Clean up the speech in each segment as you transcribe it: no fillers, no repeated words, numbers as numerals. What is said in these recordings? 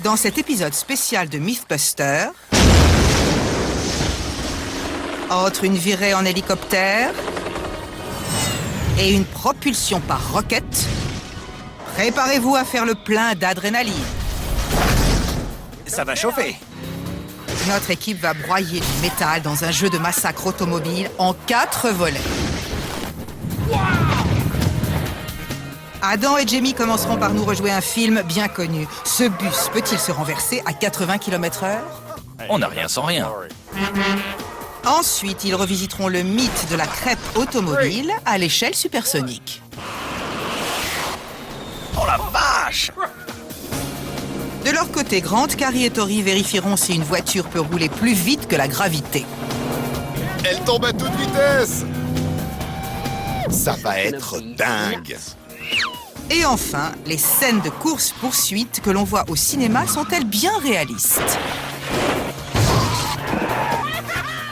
Dans cet épisode spécial de Mythbusters, entre une virée en hélicoptère et une propulsion par roquette, préparez-vous à faire le plein d'adrénaline. Ça va chauffer. Notre équipe va broyer du métal dans un jeu de massacre automobile en 4 volets. Adam et Jamie commenceront par nous rejouer un film bien connu. Ce bus peut-il se renverser à 80 km/h? On n'a rien sans rien. Ensuite, ils revisiteront le mythe de la crêpe automobile à l'échelle supersonique. Oh la vache! De leur côté, Grant, Carrie et Tori vérifieront si une voiture peut rouler plus vite que la gravité. Elle tombe à toute vitesse! Ça va être dingue! Et enfin, les scènes de course-poursuite que l'on voit au cinéma sont-elles bien réalistes?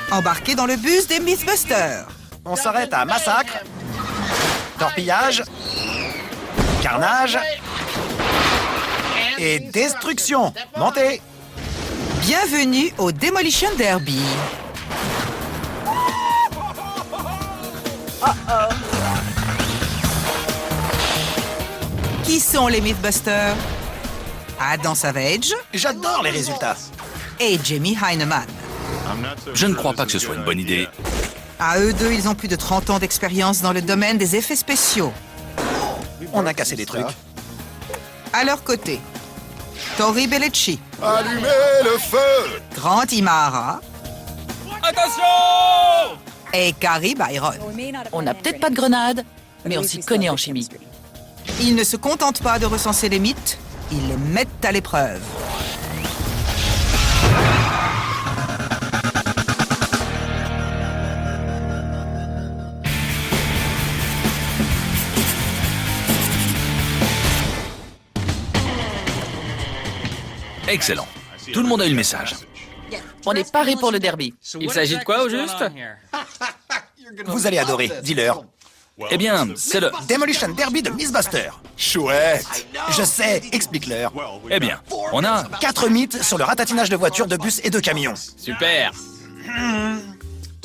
Embarquez dans le bus des Mythbusters. On s'arrête à massacre, torpillage, carnage et destruction. Montez! Bienvenue au Demolition Derby. Qui sont les Mythbusters? Adam Savage J'adore les résultats. et Jamie Heineman. Je ne crois pas que ce soit une bonne idée. À eux deux, ils ont plus de 30 ans d'expérience dans le domaine des effets spéciaux. On a cassé des trucs. À leur côté, Tori Bellecci, Allumez le feu! Grant Imahara Attention! et Carrie Byron. On n'a peut-être pas de grenades, mais on s'y connaît en chimie. Ils ne se contentent pas de recenser les mythes, ils les mettent à l'épreuve. Excellent. Tout le monde a eu le message. On est paré pour le derby. Il s'agit de quoi au juste? Vous allez adorer, dis-leur. Eh bien, c'est le... Demolition Derby de Mythbusters. Chouette! Je sais, explique-leur. Eh bien, on a... 4 mythes sur le ratatinage de voitures, de bus et de camions. Super!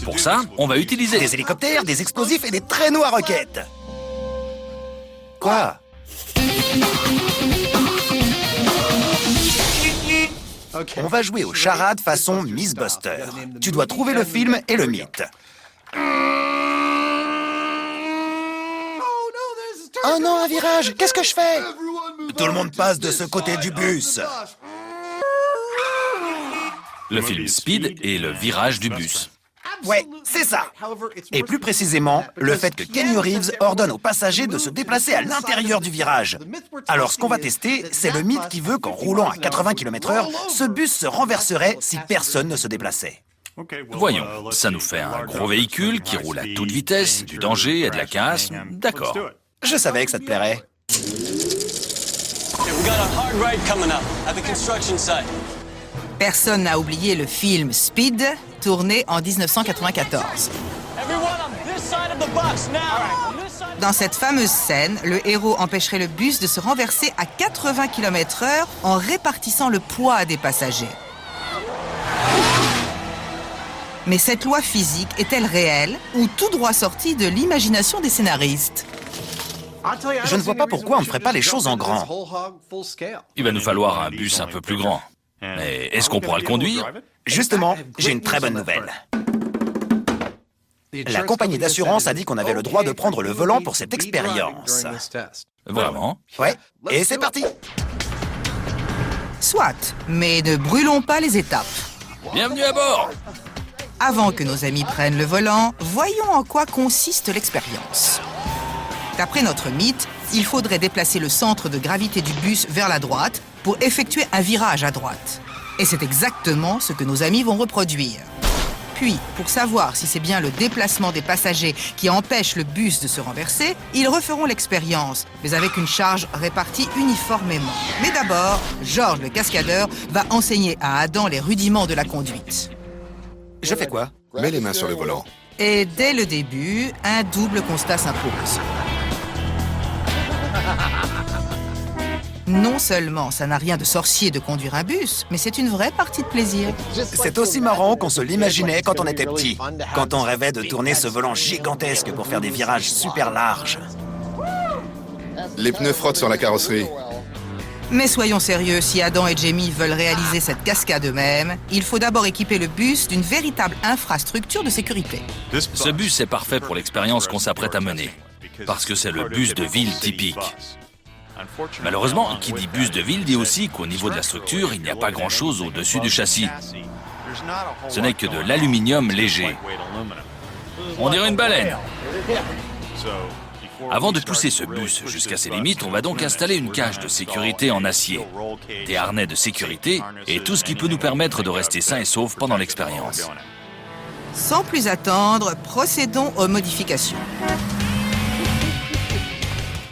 Pour ça, on va utiliser... Des hélicoptères, des explosifs et des traîneaux à roquettes. Quoi? On va jouer aux charades façon Mythbusters. Tu dois trouver le film et le mythe. Oh non, un virage! Qu'est-ce que je fais? Tout le monde passe de ce côté du bus. Le film Speed et le virage du bus. Ouais, c'est ça. Et plus précisément, le fait que Kenny Reeves ordonne aux passagers de se déplacer à l'intérieur du virage. Alors, ce qu'on va tester, c'est le mythe qui veut qu'en roulant à 80 km/h, ce bus se renverserait si personne ne se déplaçait. Voyons, ça nous fait un gros véhicule qui roule à toute vitesse, du danger et de la casse. D'accord. Je savais que ça te plairait. We got a hard ride coming up at the construction site. Personne n'a oublié le film Speed, tourné en 1994. Everyone on this side of the box now. On this side. Dans cette fameuse scène, le héros empêcherait le bus de se renverser à 80 km/h en répartissant le poids des passagers. Mais cette loi physique est-elle réelle ou tout droit sortie de l'imagination des scénaristes? Je ne vois pas pourquoi on ne ferait pas les choses en grand. Il va nous falloir un bus un peu plus grand. Mais est-ce qu'on pourra le conduire? Justement, j'ai une très bonne nouvelle. La compagnie d'assurance a dit qu'on avait le droit de prendre le volant pour cette expérience. Vraiment? Ouais, et c'est parti. Soit, mais ne brûlons pas les étapes. Bienvenue à bord! Avant que nos amis prennent le volant, voyons en quoi consiste l'expérience. D'après notre mythe, il faudrait déplacer le centre de gravité du bus vers la droite pour effectuer un virage à droite. Et c'est exactement ce que nos amis vont reproduire. Puis, pour savoir si c'est bien le déplacement des passagers qui empêche le bus de se renverser, ils referont l'expérience, mais avec une charge répartie uniformément. Mais d'abord, George le cascadeur va enseigner à Adam les rudiments de la conduite. Je fais quoi? Mets les mains sur le volant. Et dès le début, un double constat s'impose. Non seulement ça n'a rien de sorcier de conduire un bus, mais c'est une vraie partie de plaisir. C'est aussi marrant qu'on se l'imaginait quand on était petit, quand on rêvait de tourner ce volant gigantesque pour faire des virages super larges. Les pneus frottent sur la carrosserie. Mais soyons sérieux, si Adam et Jamie veulent réaliser cette cascade eux-mêmes, il faut d'abord équiper le bus d'une véritable infrastructure de sécurité. Ce bus est parfait pour l'expérience qu'on s'apprête à mener, parce que c'est le bus de ville typique. Malheureusement, qui dit bus de ville dit aussi qu'au niveau de la structure, il n'y a pas grand-chose au-dessus du châssis. Ce n'est que de l'aluminium léger. On dirait une baleine. Avant de pousser ce bus jusqu'à ses limites, on va donc installer une cage de sécurité en acier, des harnais de sécurité et tout ce qui peut nous permettre de rester sains et saufs pendant l'expérience. Sans plus attendre, procédons aux modifications.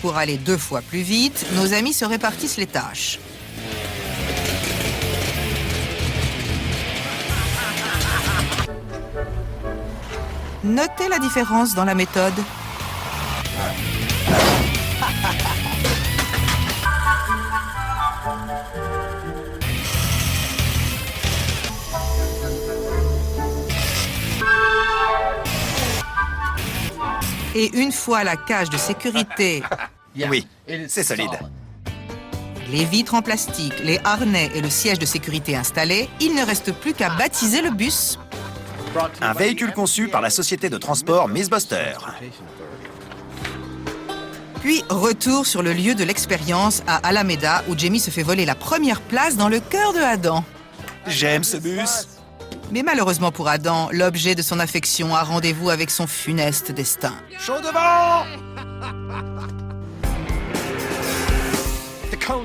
Pour aller 2 fois plus vite, nos amis se répartissent les tâches. Notez la différence dans la méthode. Et une fois la cage de sécurité, Oui, c'est solide. les vitres en plastique, les harnais et le siège de sécurité installés, il ne reste plus qu'à baptiser le bus. Un véhicule conçu par la société de transport Mythbuster. Puis retour sur le lieu de l'expérience à Alameda où Jamie se fait voler la première place dans le cœur de Adam. J'aime ce bus. Mais malheureusement pour Adam, l'objet de son affection a rendez-vous avec son funeste destin. Chaud devant!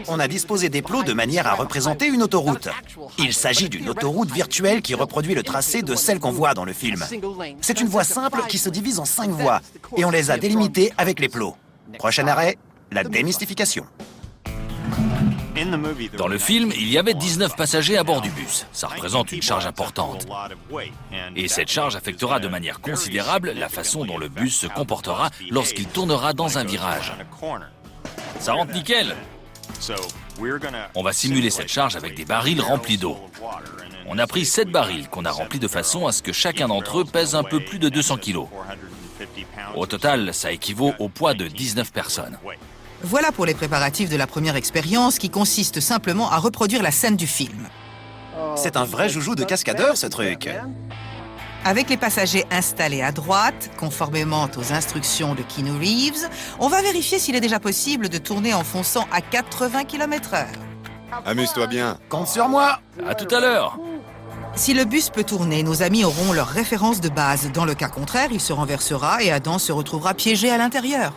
On a disposé des plots de manière à représenter une autoroute. Il s'agit d'une autoroute virtuelle qui reproduit le tracé de celle qu'on voit dans le film. C'est une voie simple qui se divise en 5 voies, et on les a délimitées avec les plots. Prochain arrêt, la démystification. Dans le film, il y avait 19 passagers à bord du bus. Ça représente une charge importante. Et cette charge affectera de manière considérable la façon dont le bus se comportera lorsqu'il tournera dans un virage. Ça rentre nickel. On va simuler cette charge avec des barils remplis d'eau. On a pris 7 barils qu'on a remplis de façon à ce que chacun d'entre eux pèse un peu plus de 200 kilos. Au total, ça équivaut au poids de 19 personnes. Voilà pour les préparatifs de la première expérience qui consiste simplement à reproduire la scène du film. C'est un vrai joujou de cascadeur, ce truc. Avec les passagers installés à droite, conformément aux instructions de Keanu Reeves, on va vérifier s'il est déjà possible de tourner en fonçant à 80 km/h. Amuse-toi bien. Compte sur moi. À tout à l'heure. Si le bus peut tourner, nos amis auront leur référence de base. Dans le cas contraire, il se renversera et Adam se retrouvera piégé à l'intérieur.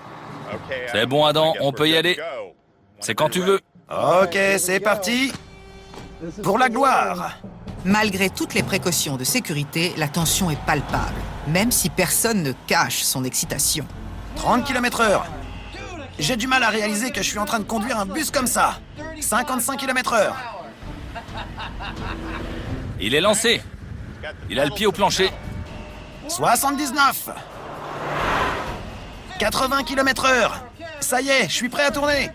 C'est bon, Adam, on peut y aller. C'est quand tu veux. Ok, c'est parti. Pour la gloire. Malgré toutes les précautions de sécurité, la tension est palpable, même si personne ne cache son excitation. 30 km/h. J'ai du mal à réaliser que je suis en train de conduire un bus comme ça. 55 km/h. Il est lancé. Il a le pied au plancher. 79. 80 km/h. Ça y est, je suis prêt à tourner.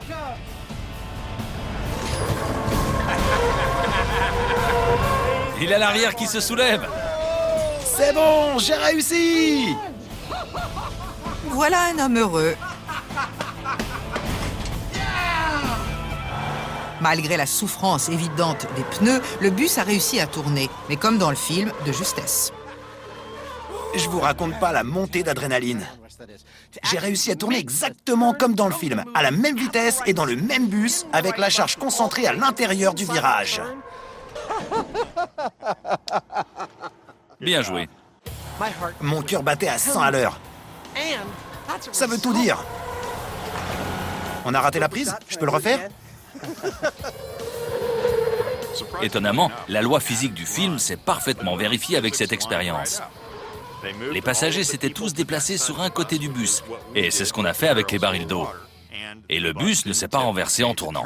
Il a l'arrière qui se soulève. C'est bon, j'ai réussi. Voilà un homme heureux. Malgré la souffrance évidente des pneus, le bus a réussi à tourner, mais comme dans le film, de justesse. Je vous raconte pas la montée d'adrénaline. J'ai réussi à tourner exactement comme dans le film, à la même vitesse et dans le même bus, avec la charge concentrée à l'intérieur du virage. Bien joué. Mon cœur battait à 100 à l'heure. Ça veut tout dire. On a raté la prise? Je peux le refaire? Étonnamment, la loi physique du film s'est parfaitement vérifiée avec cette expérience. Les passagers s'étaient tous déplacés sur un côté du bus, et c'est ce qu'on a fait avec les barils d'eau. Et le bus ne s'est pas renversé en tournant.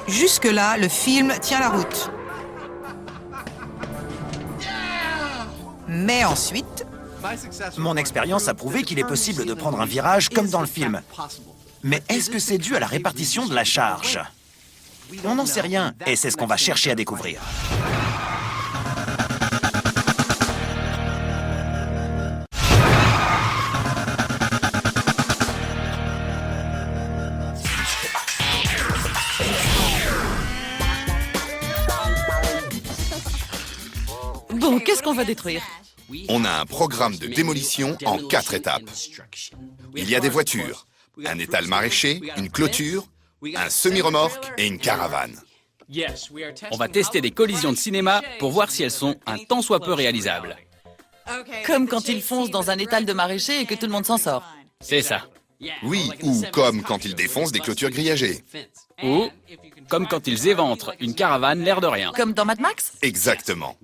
Jusque-là, le film tient la route. Mais ensuite, Mon expérience a prouvé qu'il est possible de prendre un virage comme dans le film. Mais est-ce que c'est dû à la répartition de la charge? On n'en sait rien, et c'est ce qu'on va chercher à découvrir. Bon, qu'est-ce qu'on va détruire? On a un programme de démolition en 4 étapes. Il y a des voitures, un étal maraîcher, une clôture, un semi-remorque et une caravane. On va tester des collisions de cinéma pour voir si elles sont un tant soit peu réalisables. Comme quand ils foncent dans un étal de maraîcher et que tout le monde s'en sort. C'est ça. Oui, ou comme quand ils défoncent des clôtures grillagées. Ou comme quand ils éventrent une caravane l'air de rien. Comme dans Mad Max? Exactement.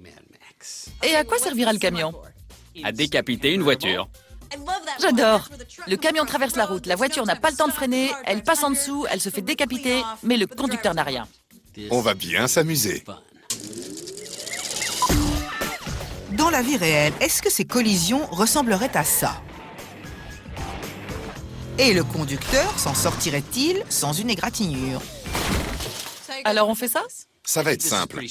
Et à quoi servira le camion? À décapiter une voiture. J'adore. Le camion traverse la route, la voiture n'a pas le temps de freiner, elle passe en dessous, elle se fait décapiter, mais le conducteur n'a rien. On va bien s'amuser. Dans la vie réelle, est-ce que ces collisions ressembleraient à ça? Et le conducteur s'en sortirait-il sans une égratignure? Alors on fait ça? Ça va être simple.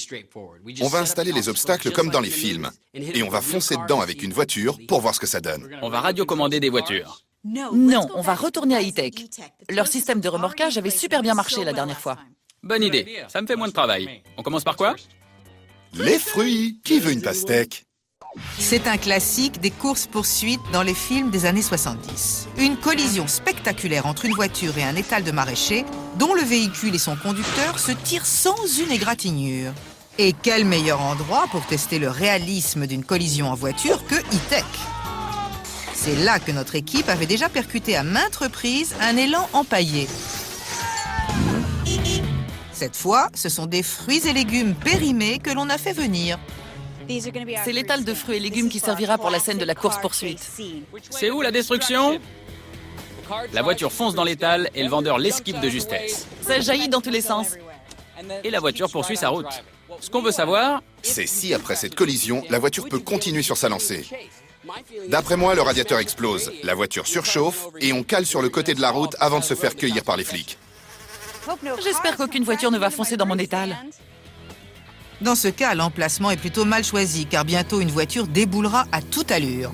On va installer les obstacles comme dans les films. Et on va foncer dedans avec une voiture pour voir ce que ça donne. On va radiocommander des voitures. Non, on va retourner à E-Tech. Leur système de remorquage avait super bien marché la dernière fois. Bonne idée. Ça me fait moins de travail. On commence par quoi? Les fruits! Qui veut une pastèque? C'est un classique des courses-poursuites dans les films des années 70. Une collision spectaculaire entre une voiture et un étal de maraîcher dont le véhicule et son conducteur se tirent sans une égratignure. Et quel meilleur endroit pour tester le réalisme d'une collision en voiture que E-Tech. C'est là que notre équipe avait déjà percuté à maintes reprises un élan empaillé. Cette fois, ce sont des fruits et légumes périmés que l'on a fait venir. C'est l'étal de fruits et légumes qui servira pour la scène de la course-poursuite. C'est où la destruction? La voiture fonce dans l'étal et le vendeur l'esquive de justesse. Ça jaillit dans tous les sens. Et la voiture poursuit sa route. Ce qu'on veut savoir, C'est si, après cette collision, la voiture peut continuer sur sa lancée. D'après moi, le radiateur explose, la voiture surchauffe et on cale sur le côté de la route avant de se faire cueillir par les flics. J'espère qu'aucune voiture ne va foncer dans mon étal. Dans ce cas, l'emplacement est plutôt mal choisi, car bientôt une voiture déboulera à toute allure.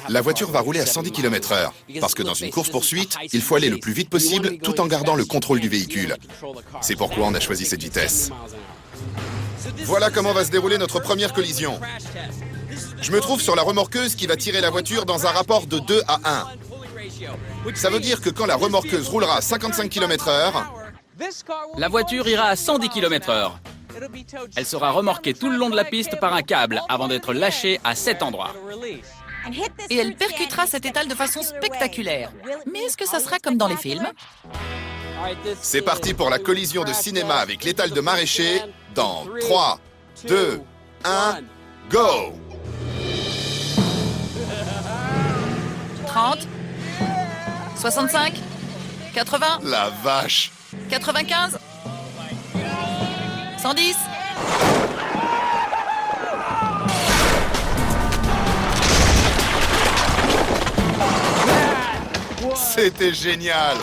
La voiture va rouler à 110 km/h, parce que dans une course-poursuite, il faut aller le plus vite possible tout en gardant le contrôle du véhicule. C'est pourquoi on a choisi cette vitesse. Voilà comment va se dérouler notre première collision. Je me trouve sur la remorqueuse qui va tirer la voiture dans un rapport de 2 à 1. Ça veut dire que quand la remorqueuse roulera à 55 km/h, la voiture ira à 110 km/h. Elle sera remorquée tout le long de la piste par un câble avant d'être lâchée à cet endroit. Et elle percutera cet étal de façon spectaculaire. Mais est-ce que ça sera comme dans les films? c'est parti pour la collision de cinéma avec l'étal de maraîcher dans 3, 2, 1, go! 30, 65, 80, La vache! 95, 110. C'était génial!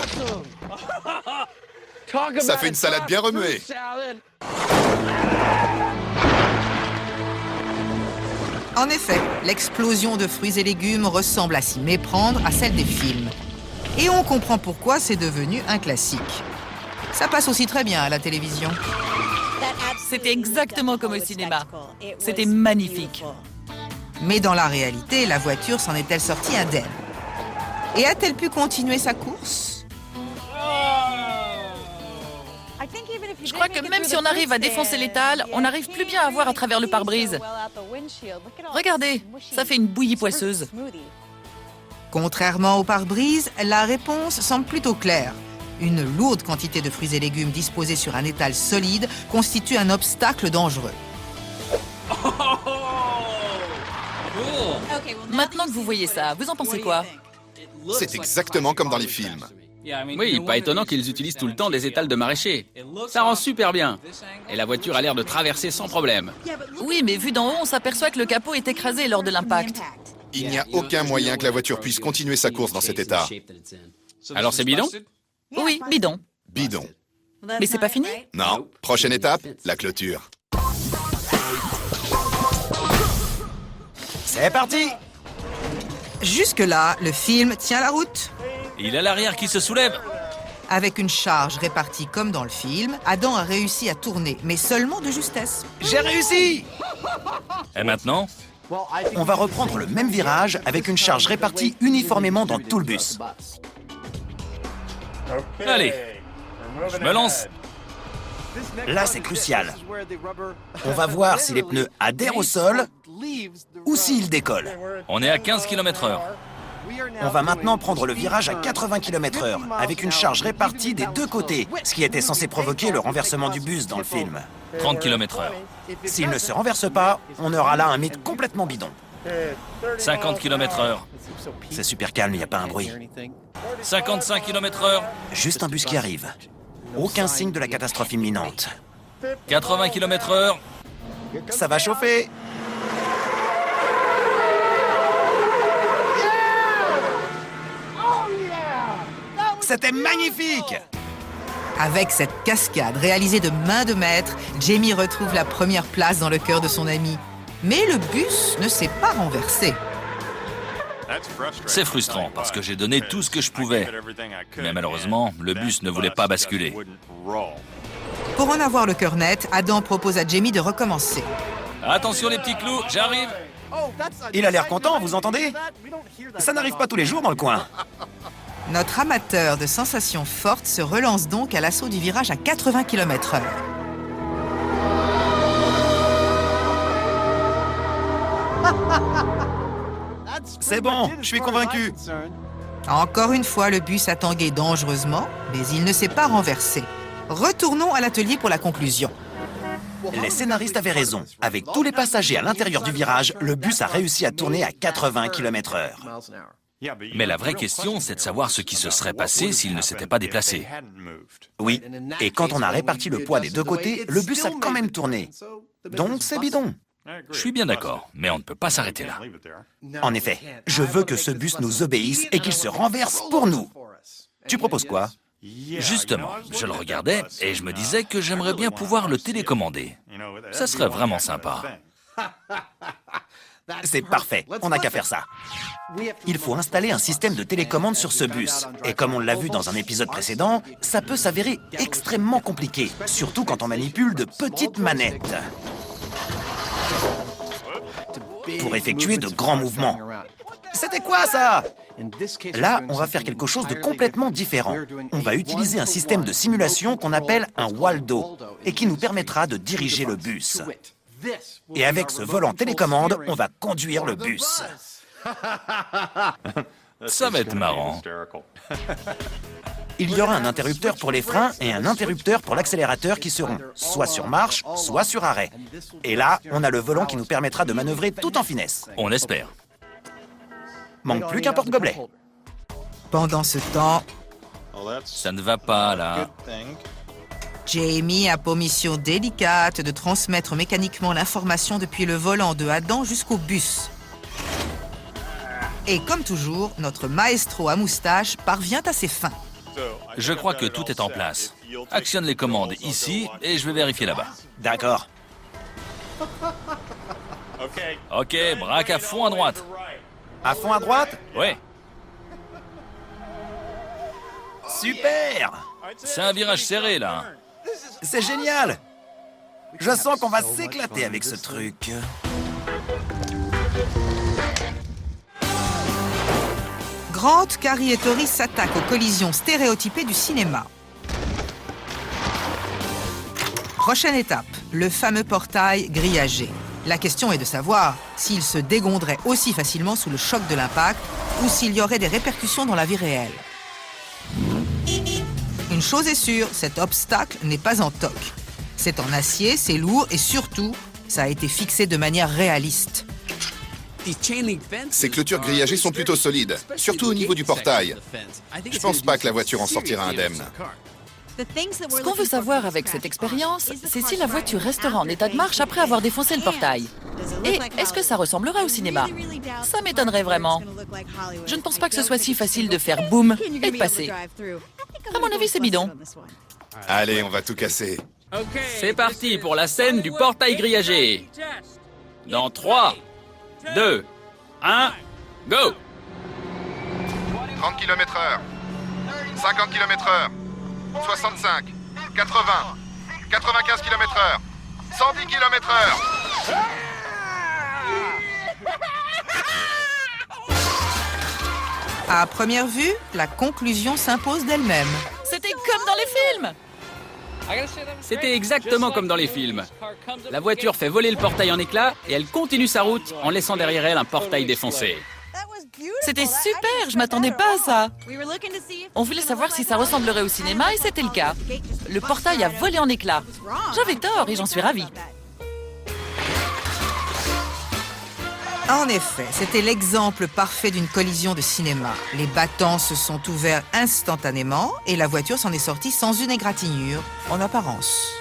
Ça fait une salade bien remuée. En effet, l'explosion de fruits et légumes ressemble à s'y méprendre à celle des films. Et on comprend pourquoi c'est devenu un classique. Ça passe aussi très bien à la télévision. C'était exactement comme au cinéma. C'était magnifique. Mais dans la réalité, la voiture s'en est-elle sortie indemne? Et a-t-elle pu continuer sa course? Je crois que même si on arrive à défoncer l'étal, on n'arrive plus bien à voir à travers le pare-brise. Regardez, ça fait une bouillie poisseuse. Contrairement au pare-brise, la réponse semble plutôt claire. Une lourde quantité de fruits et légumes disposés sur un étal solide constitue un obstacle dangereux. Maintenant que vous voyez ça, vous en pensez quoi? C'est exactement comme dans les films. Oui, pas étonnant qu'ils utilisent tout le temps des étals de maraîcher. Ça rend super bien. Et la voiture a l'air de traverser sans problème. Oui, mais vu d'en haut, on s'aperçoit que le capot est écrasé lors de l'impact. Il n'y a aucun moyen que la voiture puisse continuer sa course dans cet état. Alors c'est bidon? Oui, bidon. Bidon. Mais c'est pas fini? Non. Prochaine étape, la clôture. C'est parti! Jusque-là, le film tient la route. Il a l'arrière qui se soulève. Avec une charge répartie comme dans le film, Adam a réussi à tourner, mais seulement de justesse. J'ai réussi! Et maintenant? On va reprendre le même virage avec une charge répartie uniformément dans tout le bus. Allez, je me lance. Là, c'est crucial. On va voir si les pneus adhèrent au sol ou s'ils décollent. On est à 15 km/h. On va maintenant prendre le virage à 80 km/h avec une charge répartie des deux côtés, ce qui était censé provoquer le renversement du bus dans le film. 30 km/h. S'il ne se renverse pas, on aura là un mythe complètement bidon. 50 km/h. C'est super calme, il n'y a pas un bruit. 55 km/h. Juste un bus qui arrive. Aucun signe de la catastrophe imminente. 80 km/h. Ça va chauffer. C'était magnifique! Avec cette cascade réalisée de main de maître, Jamie retrouve la première place dans le cœur de son ami. Mais le bus ne s'est pas renversé. C'est frustrant parce que j'ai donné tout ce que je pouvais. Mais malheureusement, le bus ne voulait pas basculer. Pour en avoir le cœur net, Adam propose à Jamie de recommencer. Attention les petits clous, j'arrive. Il a l'air content, vous entendez? Ça n'arrive pas tous les jours dans le coin. Notre amateur de sensations fortes se relance donc à l'assaut du virage à 80 km/h. C'est bon, je suis convaincu. Encore une fois, le bus a tangué dangereusement, mais il ne s'est pas renversé. Retournons à l'atelier pour la conclusion. Les scénaristes avaient raison. Avec tous les passagers à l'intérieur du virage, le bus a réussi à tourner à 80 km/h. Mais la vraie question, c'est de savoir ce qui se serait passé s'il ne s'était pas déplacé. Oui, et quand on a réparti le poids des deux côtés, le bus a quand même tourné. Donc c'est bidon. Je suis bien d'accord, mais on ne peut pas s'arrêter là. En effet, je veux que ce bus nous obéisse et qu'il se renverse pour nous. Tu proposes quoi? Justement, je le regardais et je me disais que j'aimerais bien pouvoir le télécommander. Ça serait vraiment sympa. C'est parfait, on n'a qu'à faire ça. Il faut installer un système de télécommande sur ce bus. Et comme on l'a vu dans un épisode précédent, ça peut s'avérer extrêmement compliqué, surtout quand on manipule de petites manettes. Pour effectuer de grands mouvements. C'était quoi ça? Là, on va faire quelque chose de complètement différent. On va utiliser un système de simulation qu'on appelle un Waldo et qui nous permettra de diriger le bus. Et avec ce volant télécommande, on va conduire le bus. Ça va être marrant. Il y aura un interrupteur pour les freins et un interrupteur pour l'accélérateur qui seront soit sur marche, soit sur arrêt. Et là, on a le volant qui nous permettra de manœuvrer tout en finesse. On espère. Manque plus qu'un porte-gobelet. Pendant ce temps, Ça ne va pas, là. Jamie a pour mission délicate de transmettre mécaniquement l'information depuis le volant de Adam jusqu'au bus. Et comme toujours, notre maestro à moustache parvient à ses fins. Je crois que tout est en place. Actionne les commandes ici et je vais vérifier là-bas. D'accord. Ok, braque à fond à droite. À fond à droite? Ouais, Super! c'est un virage serré, là. C'est génial! Je sens qu'on va s'éclater avec ce truc. Grant, Carrie et Tori s'attaquent aux collisions stéréotypées du cinéma. Prochaine étape, le fameux portail grillagé. La question est de savoir s'il se dégonderait aussi facilement sous le choc de l'impact ou s'il y aurait des répercussions dans la vie réelle. Une chose est sûre, cet obstacle n'est pas en toc. C'est en acier, c'est lourd et surtout, ça a été fixé de manière réaliste. Ces clôtures grillagées sont plutôt solides, surtout au niveau du portail. Je pense pas que la voiture en sortira indemne. Ce qu'on veut savoir avec cette expérience, c'est si la voiture restera en état de marche après avoir défoncé le portail. Et est-ce que ça ressemblera au cinéma? Ça m'étonnerait vraiment. Je ne pense pas que ce soit si facile de faire boum et de passer. À mon avis, c'est bidon. Allez, on va tout casser. C'est parti pour la scène du portail grillagé. Dans 3, 2, 1, go! 30 km/h. 50 km/h. 65. 80. 95 km/h. 110 km/h. À première vue, la conclusion s'impose d'elle-même. C'était comme dans les films. C'était exactement comme dans les films. La voiture fait voler le portail en éclats et elle continue sa route en laissant derrière elle un portail défoncé. C'était super, je m'attendais pas à ça. On voulait savoir si ça ressemblerait au cinéma et c'était le cas. Le portail a volé en éclats. J'avais tort et j'en suis ravie. En effet, c'était l'exemple parfait d'une collision de cinéma. Les battants se sont ouverts instantanément et la voiture s'en est sortie sans une égratignure, en apparence.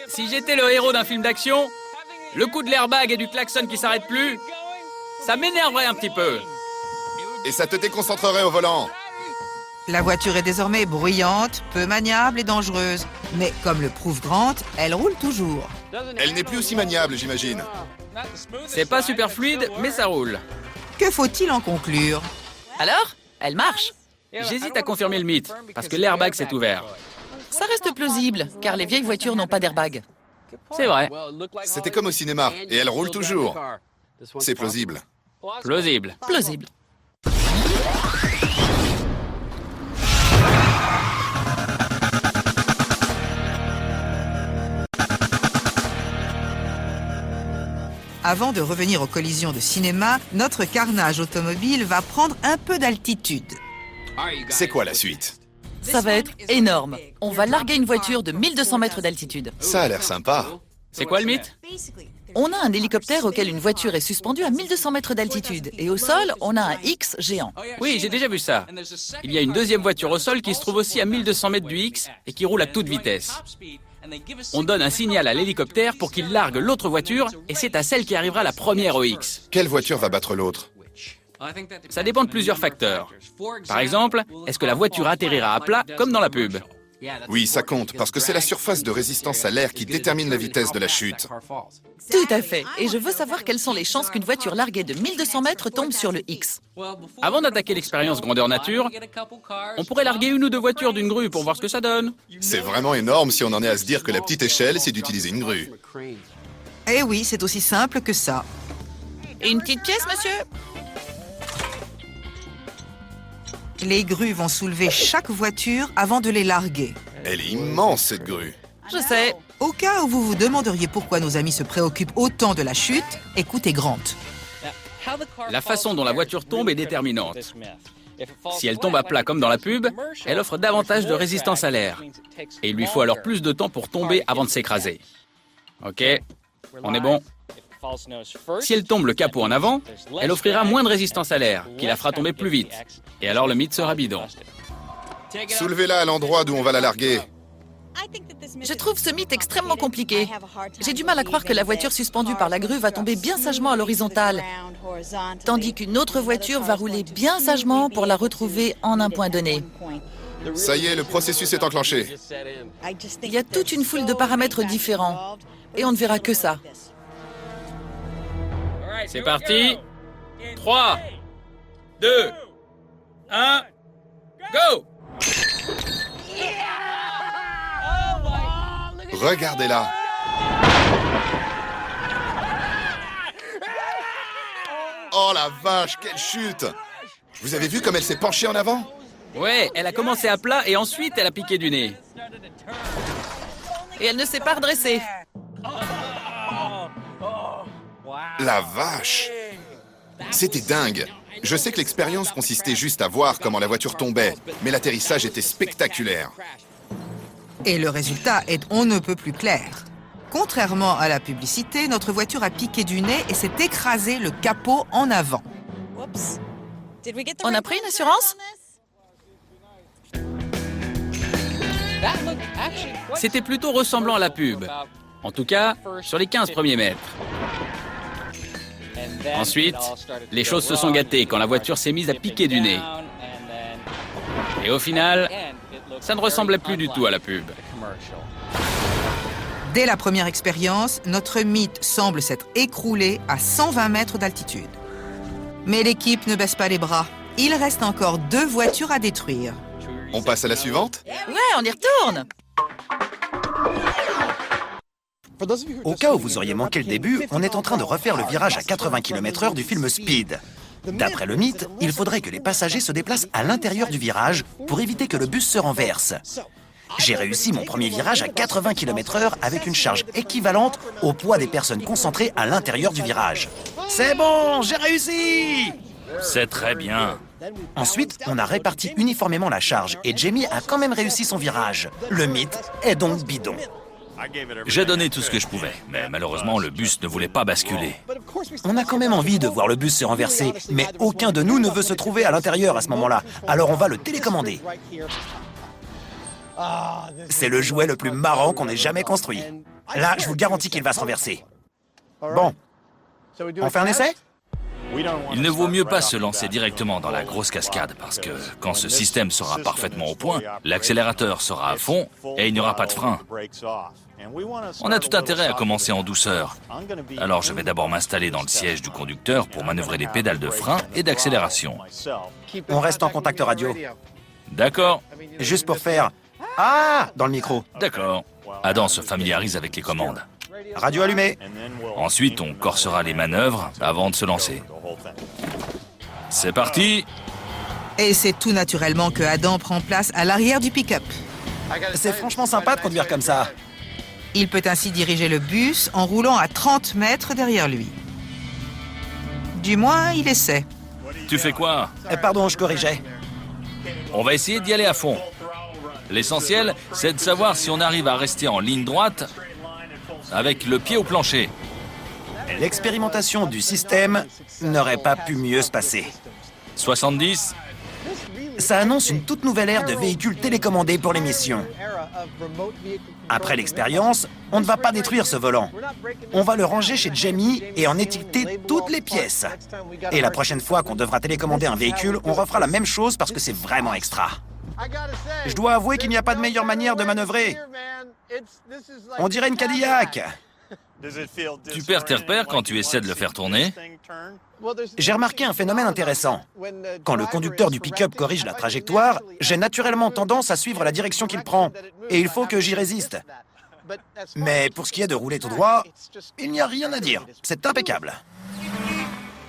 Si j'étais le héros d'un film d'action, le coup de l'airbag et du klaxon qui s'arrête plus, ça m'énerverait un petit peu. Et ça te déconcentrerait au volant. La voiture est désormais bruyante, peu maniable et dangereuse. Mais comme le prouve Grant, elle roule toujours. Elle n'est plus aussi maniable, j'imagine. C'est pas super fluide, mais ça roule. Que faut-il en conclure? Alors, elle marche. J'hésite à confirmer le mythe, parce que l'airbag s'est ouvert. Ça reste plausible, car les vieilles voitures n'ont pas d'airbag. C'est vrai, C'était comme au cinéma, et elle roule toujours. C'est plausible. plausible. Plausible. Avant de revenir aux collisions de cinéma, notre carnage automobile va prendre un peu d'altitude. C'est quoi la suite? Ça va être énorme. On va larguer une voiture de 1200 mètres d'altitude. Ça a l'air sympa. C'est quoi le mythe? On a un hélicoptère auquel une voiture est suspendue à 1200 mètres d'altitude. Et au sol, on a un X géant. Oui, j'ai déjà vu ça. Il y a une deuxième voiture au sol qui se trouve aussi à 1200 mètres du X et qui roule à toute vitesse. On donne un signal à l'hélicoptère pour qu'il largue l'autre voiture et c'est à celle qui arrivera la première au X. Quelle voiture va battre l'autre? Ça dépend de plusieurs facteurs. Par exemple, est-ce que la voiture atterrira à plat comme dans la pub? Oui, ça compte, parce que c'est la surface de résistance à l'air qui détermine la vitesse de la chute. Tout à fait. Et je veux savoir quelles sont les chances qu'une voiture larguée de 1200 mètres tombe sur le X. Avant d'attaquer l'expérience grandeur nature, on pourrait larguer une ou deux voitures d'une grue pour voir ce que ça donne. C'est vraiment énorme si on en est à se dire que la petite échelle, c'est d'utiliser une grue. Eh oui, c'est aussi simple que ça. Une petite pièce, monsieur? Les grues vont soulever chaque voiture avant de les larguer. Elle est immense, cette grue. Je sais. Au cas où vous vous demanderiez pourquoi nos amis se préoccupent autant de la chute, écoutez Grant. La façon dont la voiture tombe est déterminante. Si elle tombe à plat comme dans la pub, elle offre davantage de résistance à l'air. Et il lui faut alors plus de temps pour tomber avant de s'écraser. Ok, on est bon. Si elle tombe le capot en avant, elle offrira moins de résistance à l'air, qui la fera tomber plus vite. Et alors le mythe sera bidon. Soulevez-la à l'endroit d'où on va la larguer. Je trouve ce mythe extrêmement compliqué. J'ai du mal à croire que la voiture suspendue par la grue va tomber bien sagement à l'horizontale, tandis qu'une autre voiture va rouler bien sagement pour la retrouver en un point donné. Ça y est, le processus est enclenché. Il y a toute une foule de paramètres différents, et on ne verra que ça. C'est parti. 3, 2, 1, go! Regardez-la. Oh la vache, quelle chute! Vous avez vu comme elle s'est penchée en avant? Ouais, elle a commencé à plat et ensuite elle a piqué du nez. Et elle ne s'est pas redressée. La vache! C'était dingue. Je sais que l'expérience consistait juste à voir comment la voiture tombait, mais l'atterrissage était spectaculaire. Et le résultat est on ne peut plus clair. Contrairement à la publicité, notre voiture a piqué du nez et s'est écrasé le capot en avant. On a pris une assurance? C'était plutôt ressemblant à la pub. En tout cas, sur les 15 premiers mètres. Ensuite, les choses se sont gâtées quand la voiture s'est mise à piquer du nez. Et au final, ça ne ressemblait plus du tout à la pub. Dès la première expérience, notre mythe semble s'être écroulé à 120 mètres d'altitude. Mais l'équipe ne baisse pas les bras. Il reste encore 2 voitures à détruire. On passe à la suivante? Ouais, on y retourne. Au cas où vous auriez manqué le début, on est en train de refaire le virage à 80 km/h du film Speed. D'après le mythe, il faudrait que les passagers se déplacent à l'intérieur du virage pour éviter que le bus se renverse. J'ai réussi mon premier virage à 80 km/h avec une charge équivalente au poids des personnes concentrées à l'intérieur du virage. C'est bon, j'ai réussi! C'est très bien. Ensuite, on a réparti uniformément la charge et Jamie a quand même réussi son virage. Le mythe est donc bidon. J'ai donné tout ce que je pouvais, mais malheureusement, le bus ne voulait pas basculer. On a quand même envie de voir le bus se renverser, mais aucun de nous ne veut se trouver à l'intérieur à ce moment-là. Alors on va le télécommander. C'est le jouet le plus marrant qu'on ait jamais construit. Là, je vous garantis qu'il va se renverser. Bon, on fait un essai? Il ne vaut mieux pas se lancer directement dans la grosse cascade parce que quand ce système sera parfaitement au point, l'accélérateur sera à fond et il n'y aura pas de frein. On a tout intérêt à commencer en douceur. Alors je vais d'abord m'installer dans le siège du conducteur pour manœuvrer les pédales de frein et d'accélération. On reste en contact radio. D'accord, Juste pour faire « Ah !» dans le micro. d'accord. Adam se familiarise avec les commandes. Radio allumée. Ensuite, on corsera les manœuvres avant de se lancer. C'est parti! Et c'est tout naturellement que Adam prend place à l'arrière du pick-up. C'est franchement sympa de conduire comme ça. Il peut ainsi diriger le bus en roulant à 30 mètres derrière lui. Du moins, il essaie. Tu fais quoi? Pardon, je corrigeais. On va essayer d'y aller à fond. L'essentiel, c'est de savoir si on arrive à rester en ligne droite avec le pied au plancher. L'expérimentation du système n'aurait pas pu mieux se passer. 70, Ça annonce une toute nouvelle ère de véhicules télécommandés pour les missions. Après l'expérience, on ne va pas détruire ce volant. On va le ranger chez Jamie et en étiqueter toutes les pièces. Et la prochaine fois qu'on devra télécommander un véhicule, on refera la même chose parce que c'est vraiment extra. Je dois avouer qu'il n'y a pas de meilleure manière de manœuvrer. On dirait une Cadillac. tu perds tes repères quand tu essaies de le faire tourner. J'ai remarqué un phénomène intéressant. Quand le conducteur du pick-up corrige la trajectoire, j'ai naturellement tendance à suivre la direction qu'il prend. Et il faut que j'y résiste. Mais pour ce qui est de rouler tout droit, il n'y a rien à dire. C'est impeccable.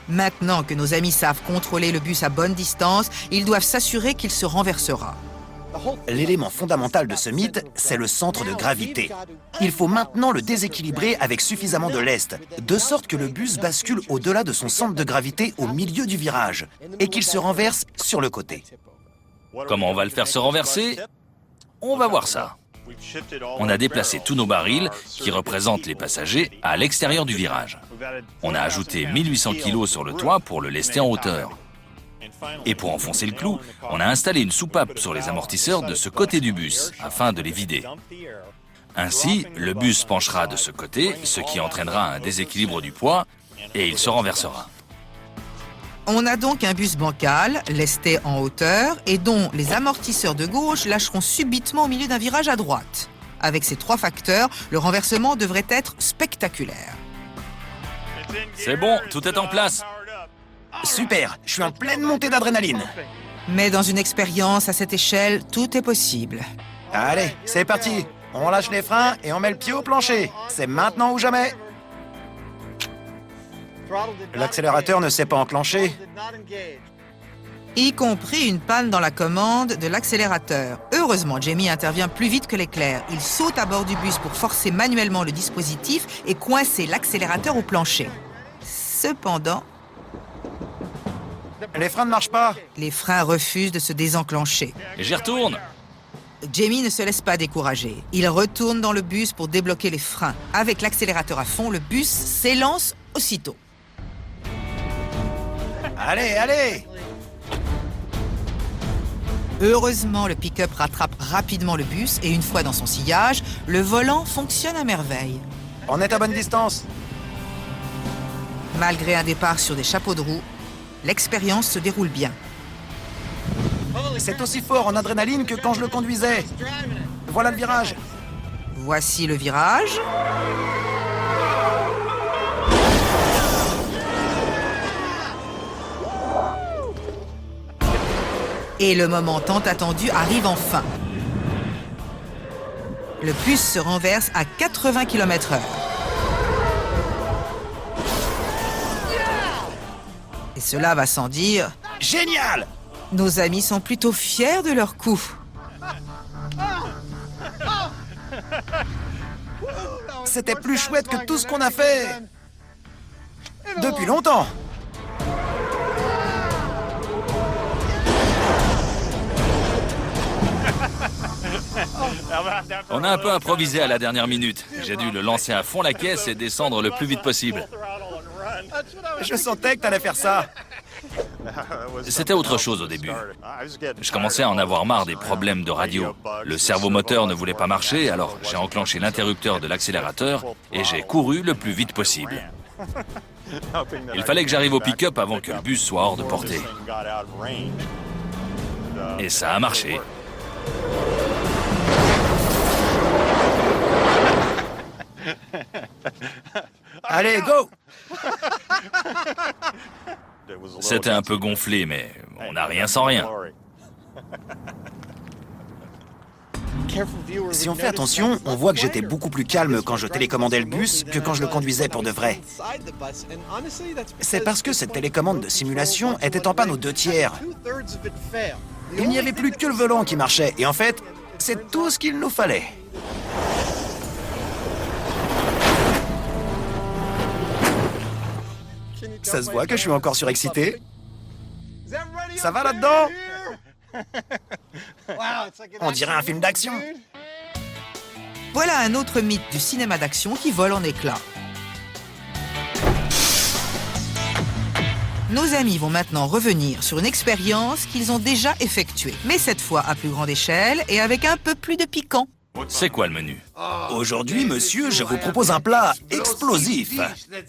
Maintenant que nos amis savent contrôler le bus à bonne distance, ils doivent s'assurer qu'il se renversera. L'élément fondamental de ce mythe, c'est le centre de gravité. Il faut maintenant le déséquilibrer avec suffisamment de lest, de sorte que le bus bascule au-delà de son centre de gravité au milieu du virage et qu'il se renverse sur le côté. Comment on va le faire se renverser? On va voir ça. On a déplacé tous nos barils, qui représentent les passagers, à l'extérieur du virage. On a ajouté 1800 kg sur le toit pour le lester en hauteur. Et pour enfoncer le clou, on a installé une soupape sur les amortisseurs de ce côté du bus, afin de les vider. Ainsi, le bus penchera de ce côté, ce qui entraînera un déséquilibre du poids, et il se renversera. On a donc un bus bancal, lesté en hauteur, et dont les amortisseurs de gauche lâcheront subitement au milieu d'un virage à droite. Avec ces 3 facteurs, le renversement devrait être spectaculaire. C'est bon, tout est en place. Super, je suis en pleine montée d'adrénaline. Mais dans une expérience à cette échelle, tout est possible. Allez, c'est parti. On lâche les freins et on met le pied au plancher. C'est maintenant ou jamais. L'accélérateur ne s'est pas enclenché. Y compris une panne dans la commande de l'accélérateur. Heureusement, Jamie intervient plus vite que l'éclair. Il saute à bord du bus pour forcer manuellement le dispositif et coincer l'accélérateur au plancher. Cependant, Les freins ne marchent pas. les freins refusent de se désenclencher. Et j'y retourne. Jamie ne se laisse pas décourager. Il retourne dans le bus pour débloquer les freins. Avec l'accélérateur à fond, le bus s'élance aussitôt. Allez, allez. Heureusement, le pick-up rattrape rapidement le bus et une fois dans son sillage, le volant fonctionne à merveille. On est à bonne distance. Malgré un départ sur des chapeaux de roue, l'expérience se déroule bien. C'est aussi fort en adrénaline que quand je le conduisais. Voilà le virage. Voici le virage. Et le moment tant attendu arrive enfin. Le bus se renverse à 80 km/h. Et cela va sans dire, Génial! nos amis sont plutôt fiers de leur coup. C'était plus chouette que tout ce qu'on a fait depuis longtemps. On a un peu improvisé à la dernière minute. J'ai dû le lancer à fond la caisse et descendre le plus vite possible. Je sentais que t'allais faire ça. C'était autre chose au début. Je commençais à en avoir marre des problèmes de radio. Le servomoteur ne voulait pas marcher, alors j'ai enclenché l'interrupteur de l'accélérateur et j'ai couru le plus vite possible. Il fallait que j'arrive au pick-up avant que le bus soit hors de portée. Et ça a marché. Allez, go! C'était un peu gonflé, mais on n'a rien sans rien. Si on fait attention, on voit que j'étais beaucoup plus calme quand je télécommandais le bus que quand je le conduisais pour de vrai. C'est parce que cette télécommande de simulation était en panne aux 2/3. Il n'y avait plus que le volant qui marchait, et en fait, c'est tout ce qu'il nous fallait. Ça se voit que je suis encore surexcité. Ça va là-dedans? On dirait un film d'action. Voilà un autre mythe du cinéma d'action qui vole en éclats. Nos amis vont maintenant revenir sur une expérience qu'ils ont déjà effectuée, mais cette fois à plus grande échelle et avec un peu plus de piquant. C'est quoi le menu? Aujourd'hui, monsieur, je vous propose un plat explosif.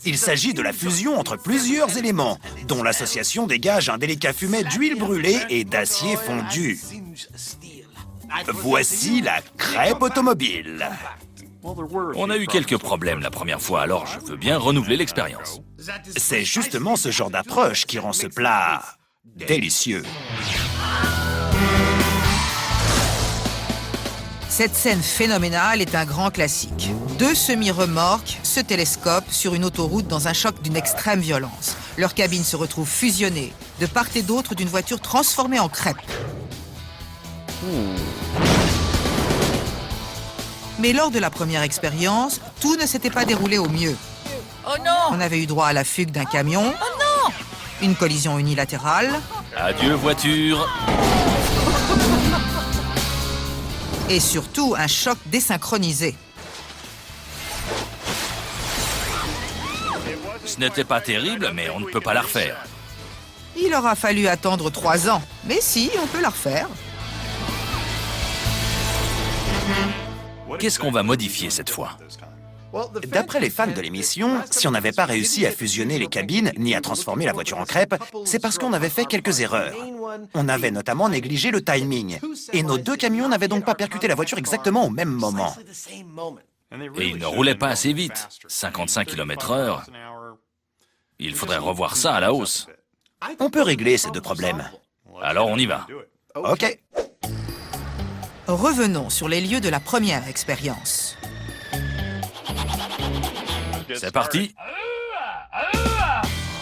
Il s'agit de la fusion entre plusieurs éléments, dont l'association dégage un délicat fumet d'huile brûlée et d'acier fondu. Voici la crêpe automobile. On a eu quelques problèmes la première fois, alors je veux bien renouveler l'expérience. C'est justement ce genre d'approche qui rend ce plat délicieux. Cette scène phénoménale est un grand classique. Deux semi-remorques se télescopent sur une autoroute dans un choc d'une extrême violence. Leurs cabines se retrouvent fusionnées, de part et d'autre d'une voiture transformée en crêpe. Mais lors de la première expérience, tout ne s'était pas déroulé au mieux. Oh non! On avait eu droit à la fugue d'un camion, Oh non! une collision unilatérale, Adieu voiture. et surtout un choc désynchronisé. Ce n'était pas terrible, mais on ne peut pas la refaire. Il aura fallu attendre 3 ans. Mais si, on peut la refaire. Qu'est-ce qu'on va modifier cette fois? D'après les fans de l'émission, si on n'avait pas réussi à fusionner les cabines ni à transformer la voiture en crêpe, c'est parce qu'on avait fait quelques erreurs. On avait notamment négligé le timing. Et nos deux camions n'avaient donc pas percuté la voiture exactement au même moment. Et il ne roulait pas assez vite. 55 km/h. Il faudrait revoir ça à la hausse. On peut régler ces deux problèmes. Alors on y va. OK. Revenons sur les lieux de la première expérience. C'est parti.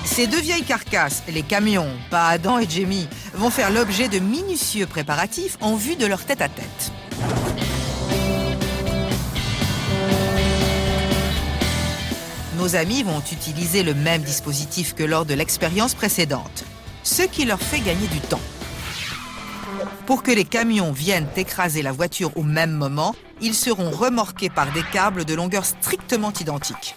Ces deux vieilles carcasses, les camions, pas Adam et Jamie, vont faire l'objet de minutieux préparatifs en vue de leur tête-à-tête. Nos amis vont utiliser le même dispositif que lors de l'expérience précédente, ce qui leur fait gagner du temps. Pour que les camions viennent écraser la voiture au même moment, ils seront remorqués par des câbles de longueur strictement identique.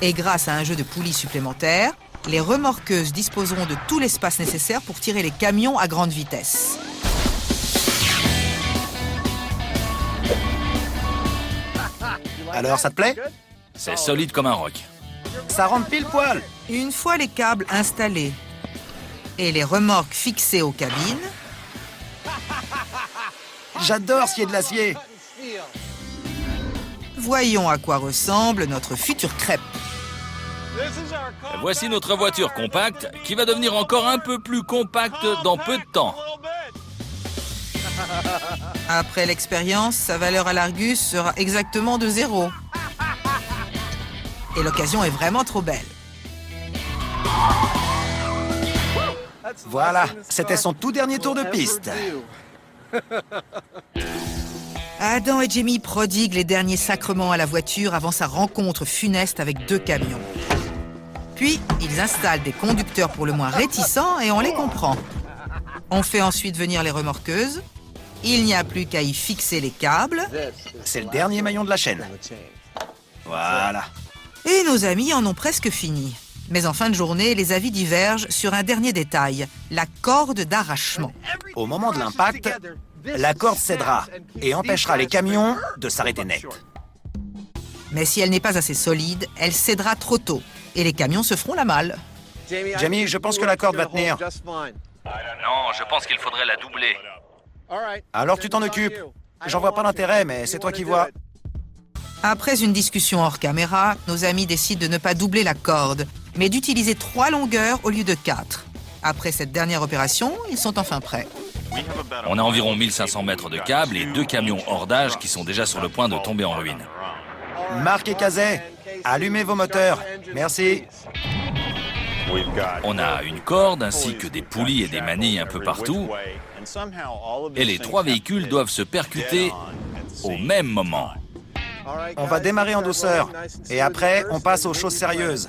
Et grâce à un jeu de poulies supplémentaires, Les remorqueuses disposeront de tout l'espace nécessaire pour tirer les camions à grande vitesse. Alors, ça te plaît? C'est solide comme un roc. Ça rentre pile poil. Une fois les câbles installés et les remorques fixées aux cabines, J'adore scier de l'acier. voyons à quoi ressemble notre future crêpe. Voici notre voiture compacte qui va devenir encore un peu plus compacte dans peu de temps. Après l'expérience, sa valeur à l'Argus sera exactement de 0. Et l'occasion est vraiment trop belle. Voilà, c'était son tout dernier tour de piste. Adam et Jamie prodiguent les derniers sacrements à la voiture avant sa rencontre funeste avec 2 camions. Puis, ils installent des conducteurs pour le moins réticents et on les comprend. On fait ensuite venir les remorqueuses. Il n'y a plus qu'à y fixer les câbles. C'est le dernier maillon de la chaîne. Voilà. Et nos amis en ont presque fini. Mais en fin de journée, les avis divergent sur un dernier détail, la corde d'arrachement. Au moment de l'impact, la corde cédera et empêchera les camions de s'arrêter net. Mais si elle n'est pas assez solide, elle cédera trop tôt et les camions se feront la malle. Jamie, je pense que la corde va tenir. Non, je pense qu'il faudrait la doubler. Alors tu t'en occupes. J'en vois pas l'intérêt, mais c'est toi qui vois. Après une discussion hors caméra, nos amis décident de ne pas doubler la corde, mais d'utiliser 3 longueurs au lieu de 4. Après cette dernière opération, ils sont enfin prêts. On a environ 1500 mètres de câbles et 2 camions hors d'âge qui sont déjà sur le point de tomber en ruine. Marc et Kazay, allumez vos moteurs. Merci. On a une corde ainsi que des poulies et des manilles un peu partout. Et les 3 véhicules doivent se percuter au même moment. On va démarrer en douceur. Et après, on passe aux choses sérieuses.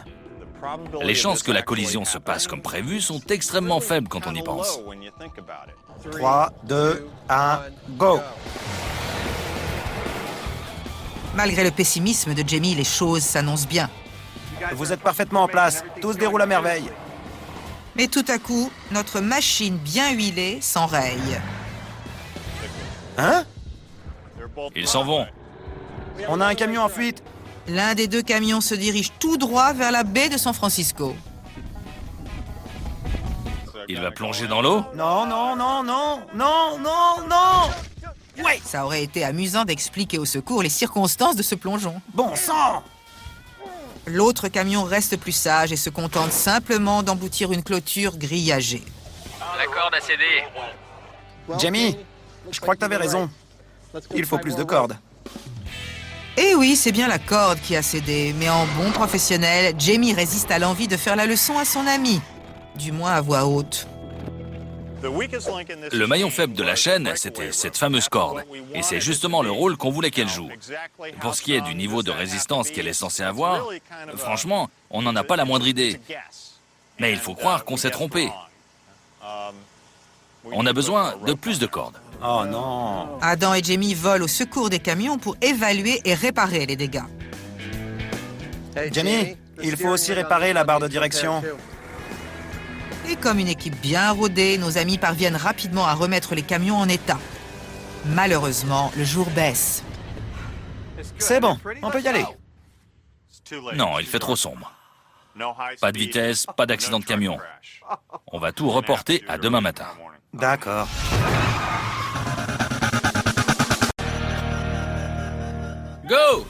Les chances que la collision se passe comme prévu sont extrêmement faibles quand on y pense. 3, 2, 1, go! Malgré le pessimisme de Jamie, les choses s'annoncent bien. Vous êtes parfaitement en place. Tout se déroule à merveille. Mais tout à coup, notre machine bien huilée s'enraye. Hein? Ils s'en vont. On a un camion en fuite. L'un des 2 camions se dirige tout droit vers la baie de San Francisco. Il va plonger dans l'eau. Non, non, non, non, non, non, non! Ouais! Ça aurait été amusant d'expliquer au secours les circonstances de ce plongeon. Bon sang! L'autre camion reste plus sage et se contente simplement d'emboutir une clôture grillagée. La corde a cédé. Jamie, je crois que t'avais raison. Il faut plus de cordes. Et oui, c'est bien la corde qui a cédé, mais en bon professionnel, Jamie résiste à l'envie de faire la leçon à son ami. Du moins à voix haute. Le maillon faible de la chaîne, c'était cette fameuse corde. Et c'est justement le rôle qu'on voulait qu'elle joue. Pour ce qui est du niveau de résistance qu'elle est censée avoir, franchement, on n'en a pas la moindre idée. Mais il faut croire qu'on s'est trompé. On a besoin de plus de cordes. Oh non! Adam et Jamie volent au secours des camions pour évaluer et réparer les dégâts. Jamie, il faut aussi réparer la barre de direction. Et comme une équipe bien rodée, nos amis parviennent rapidement à remettre les camions en état. Malheureusement, le jour baisse. C'est bon, on peut y aller. Non, il fait trop sombre. Pas de vitesse, pas d'accident de camion. On va tout reporter à demain matin. D'accord. Go!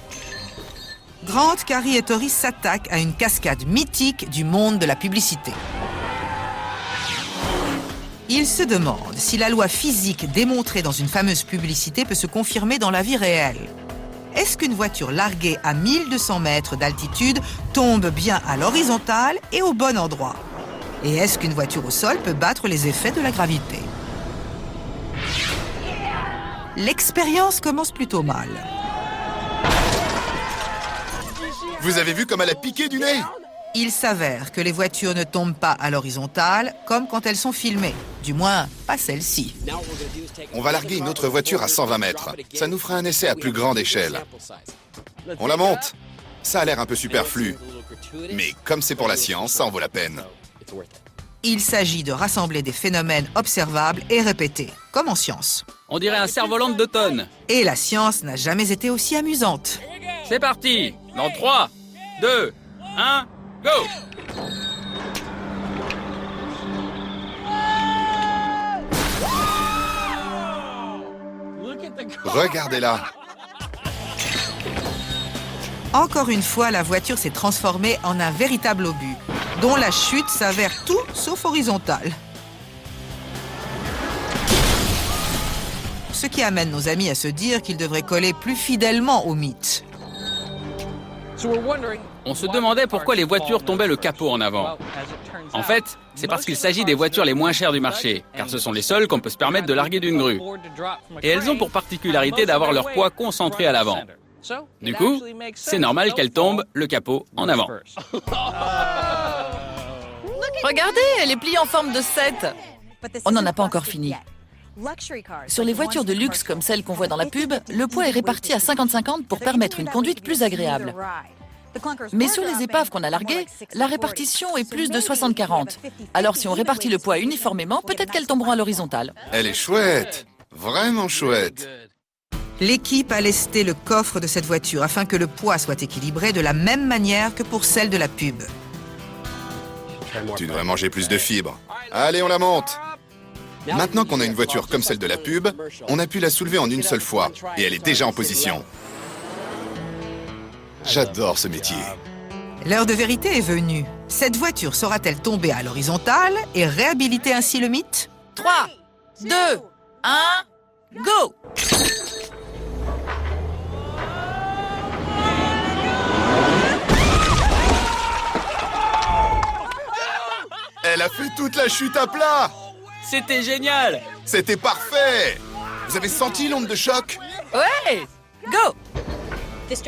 Grant, Carrie et Tori s'attaquent à une cascade mythique du monde de la publicité. Ils se demandent si la loi physique démontrée dans une fameuse publicité peut se confirmer dans la vie réelle. Est-ce qu'une voiture larguée à 1200 mètres d'altitude tombe bien à l'horizontale et au bon endroit? Et est-ce qu'une voiture au sol peut battre les effets de la gravité? L'expérience commence plutôt mal. Vous avez vu comme elle a piqué du nez? Il s'avère que les voitures ne tombent pas à l'horizontale comme quand elles sont filmées. Du moins, pas celle-ci. On va larguer une autre voiture à 120 mètres. Ça nous fera un essai à plus grande échelle. On la monte. Ça a l'air un peu superflu. Mais comme c'est pour la science, ça en vaut la peine. Il s'agit de rassembler des phénomènes observables et répétés, comme en science. On dirait un cerf-volant de 2 tonnes. Et la science n'a jamais été aussi amusante. C'est parti. Dans 3, 2, 1, go! Regardez-la. Encore une fois, la voiture s'est transformée en un véritable obus, dont la chute s'avère tout sauf horizontale. Ce qui amène nos amis à se dire qu'ils devraient coller plus fidèlement au mythe. On se demandait pourquoi les voitures tombaient le capot en avant. En fait, c'est parce qu'il s'agit des voitures les moins chères du marché, car ce sont les seules qu'on peut se permettre de larguer d'une grue. Et elles ont pour particularité d'avoir leur poids concentré à l'avant. Du coup, c'est normal qu'elles tombent le capot en avant. Regardez, elle est pliée en forme de 7. On n'en a pas encore fini. Sur les voitures de luxe comme celles qu'on voit dans la pub, le poids est réparti à 50-50 pour permettre une conduite plus agréable. Mais sur les épaves qu'on a larguées, la répartition est plus de 60-40. Alors si on répartit le poids uniformément, peut-être qu'elles tomberont à l'horizontale. Elle est chouette. Vraiment chouette. L'équipe a lesté le coffre de cette voiture afin que le poids soit équilibré de la même manière que pour celle de la pub. Tu devrais manger plus de fibres. Allez, on la monte. Maintenant qu'on a une voiture comme celle de la pub, on a pu la soulever en une seule fois et elle est déjà en position. J'adore ce métier. L'heure de vérité est venue. Cette voiture saura-t-elle tomber à l'horizontale et réhabiliter ainsi le mythe? 3, 2, 1, go! Elle a fait toute la chute à plat. C'était génial! C'était parfait. Vous avez senti l'onde de choc? Ouais! Go!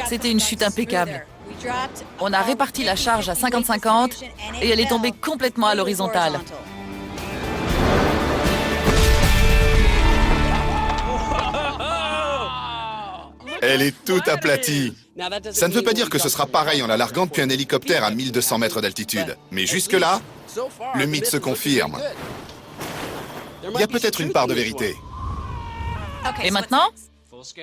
C'était une chute impeccable. On a réparti la charge à 50-50 et elle est tombée complètement à l'horizontale. Elle est toute aplatie. Ça ne veut pas dire que ce sera pareil en la larguant depuis un hélicoptère à 1200 mètres d'altitude. Mais jusque-là, le mythe se confirme. Il y a peut-être une part de vérité. Et maintenant?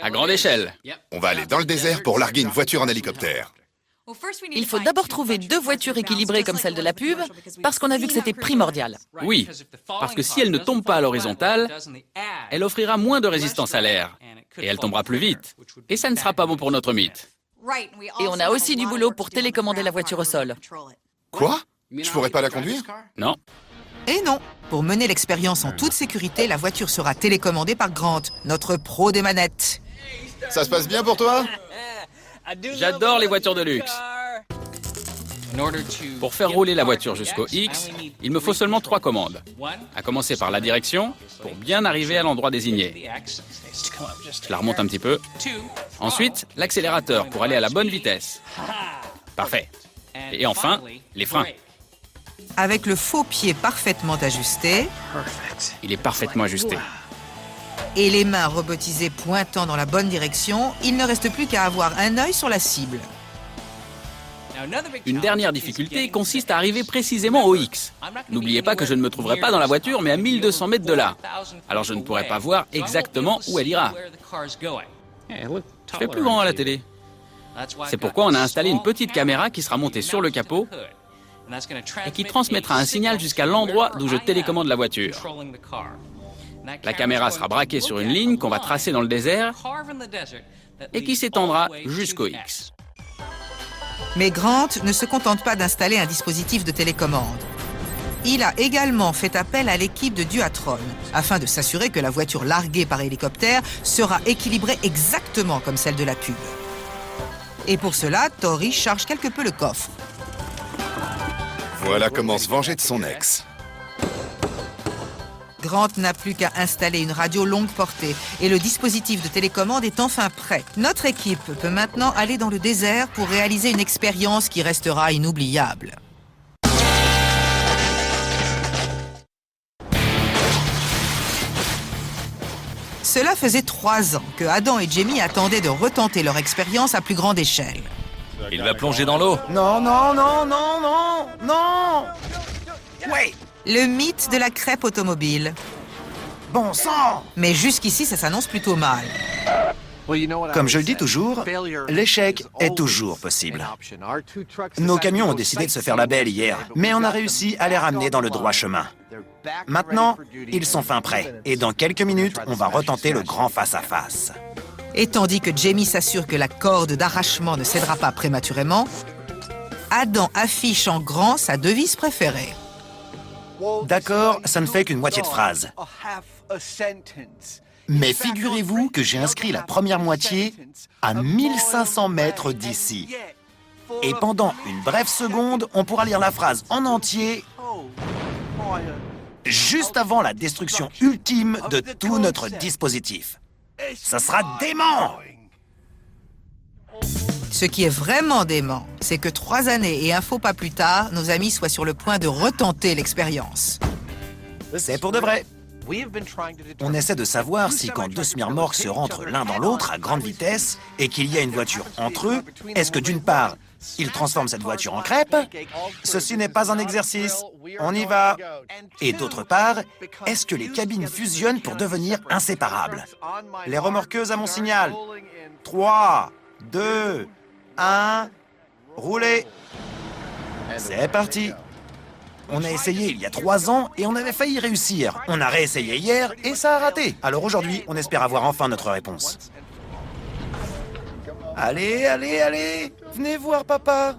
À grande échelle. On va aller dans le désert pour larguer une voiture en hélicoptère. Il faut d'abord trouver 2 voitures équilibrées comme celle de la pub, parce qu'on a vu que c'était primordial. Oui, parce que si elle ne tombe pas à l'horizontale, elle offrira moins de résistance à l'air. Et elle tombera plus vite. Et ça ne sera pas bon pour notre mythe. Et on a aussi du boulot pour télécommander la voiture au sol. Quoi? Je pourrais pas la conduire? Non. Et non, pour mener l'expérience en toute sécurité, la voiture sera télécommandée par Grant, notre pro des manettes. Ça se passe bien pour toi? J'adore les voitures de luxe. Pour faire rouler la voiture jusqu'au X, il me faut seulement 3 commandes. À commencer par la direction, pour bien arriver à l'endroit désigné. Je la remonte un petit peu. Ensuite, l'accélérateur pour aller à la bonne vitesse. Parfait. Et enfin, les freins. Avec le faux pied parfaitement ajusté Il est parfaitement ajusté. et les mains robotisées pointant dans la bonne direction, il ne reste plus qu'à avoir un œil sur la cible. Une dernière difficulté consiste à arriver précisément au X. N'oubliez pas que je ne me trouverai pas dans la voiture, mais à 1200 mètres de là. Alors je ne pourrai pas voir exactement où elle ira. Je fais plus grand à la télé. C'est pourquoi on a installé une petite caméra qui sera montée sur le capot et qui transmettra un signal jusqu'à l'endroit d'où je télécommande la voiture. La caméra sera braquée sur une ligne qu'on va tracer dans le désert et qui s'étendra jusqu'au X. Mais Grant ne se contente pas d'installer un dispositif de télécommande. Il a également fait appel à l'équipe de Duatron afin de s'assurer que la voiture larguée par hélicoptère sera équilibrée exactement comme celle de la pub. Et pour cela, Tori charge quelque peu le coffre. Voilà comment se venger de son ex. Grant n'a plus qu'à installer une radio longue portée et le dispositif de télécommande est enfin prêt. Notre équipe peut maintenant aller dans le désert pour réaliser une expérience qui restera inoubliable. Cela faisait 3 ans que Adam et Jamie attendaient de retenter leur expérience à plus grande échelle. Il va plonger dans l'eau. Non, non, non, non, non, non. Ouais, Le mythe de la crêpe automobile. bon sang. Mais jusqu'ici, ça s'annonce plutôt mal. Comme je le dis toujours, l'échec est toujours possible. Nos camions ont décidé de se faire la belle hier, mais on a réussi à les ramener dans le droit chemin. Maintenant, ils sont fin prêts, et dans quelques minutes, on va retenter le grand face-à-face. Et tandis que Jamie s'assure que la corde d'arrachement ne cédera pas prématurément, Adam affiche en grand sa devise préférée. D'accord, ça ne fait qu'une moitié de phrase. Mais figurez-vous que j'ai inscrit la première moitié à 1500 mètres d'ici. Et pendant une brève seconde, on pourra lire la phrase en entier, juste avant la destruction ultime de tout notre dispositif. Ça sera dément! Ce qui est vraiment dément, c'est que 3 années et un faux pas plus tard, nos amis soient sur le point de retenter l'expérience. C'est pour de vrai. On essaie de savoir si quand deux semi-remorques se rentrent l'un dans l'autre à grande vitesse et qu'il y a une voiture entre eux, est-ce que d'une part, ils transforment cette voiture en crêpe? Ceci n'est pas un exercice, on y va. Et d'autre part, est-ce que les cabines fusionnent pour devenir inséparables? Les remorqueuses à mon signal. 3, 2, 1, roulez. C'est parti. On a essayé il y a 3 ans et on avait failli réussir. On a réessayé hier et ça a raté. Alors aujourd'hui, on espère avoir enfin notre réponse. Allez, allez, allez! Venez voir papa!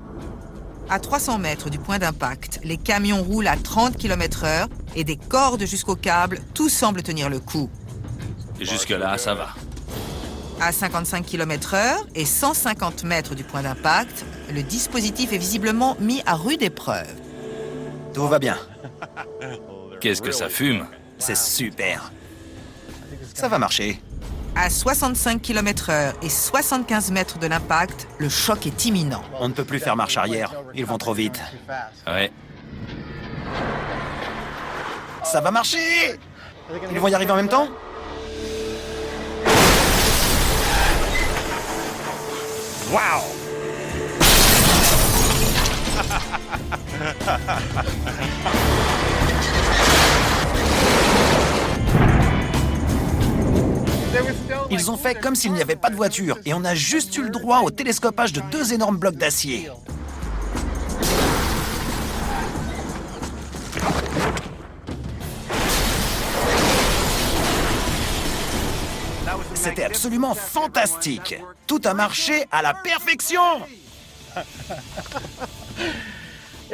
À 300 mètres du point d'impact, les camions roulent à 30 km/h et des cordes jusqu'au câble, tout semble tenir le coup. Jusque-là, ça va. À 55 km/h et 150 mètres du point d'impact, le dispositif est visiblement mis à rude épreuve. Tout va bien. Qu'est-ce que ça fume? C'est super. Ça va marcher. À 65 km/h et 75 mètres de l'impact, le choc est imminent. On ne peut plus faire marche arrière. Ils vont trop vite. Ouais. Ça va marcher! Ils vont y arriver en même temps? Waouh! Ils ont fait comme s'il n'y avait pas de voiture et on a juste eu le droit au télescopage de 2 énormes blocs d'acier. C'était absolument fantastique. Tout a marché à la perfection.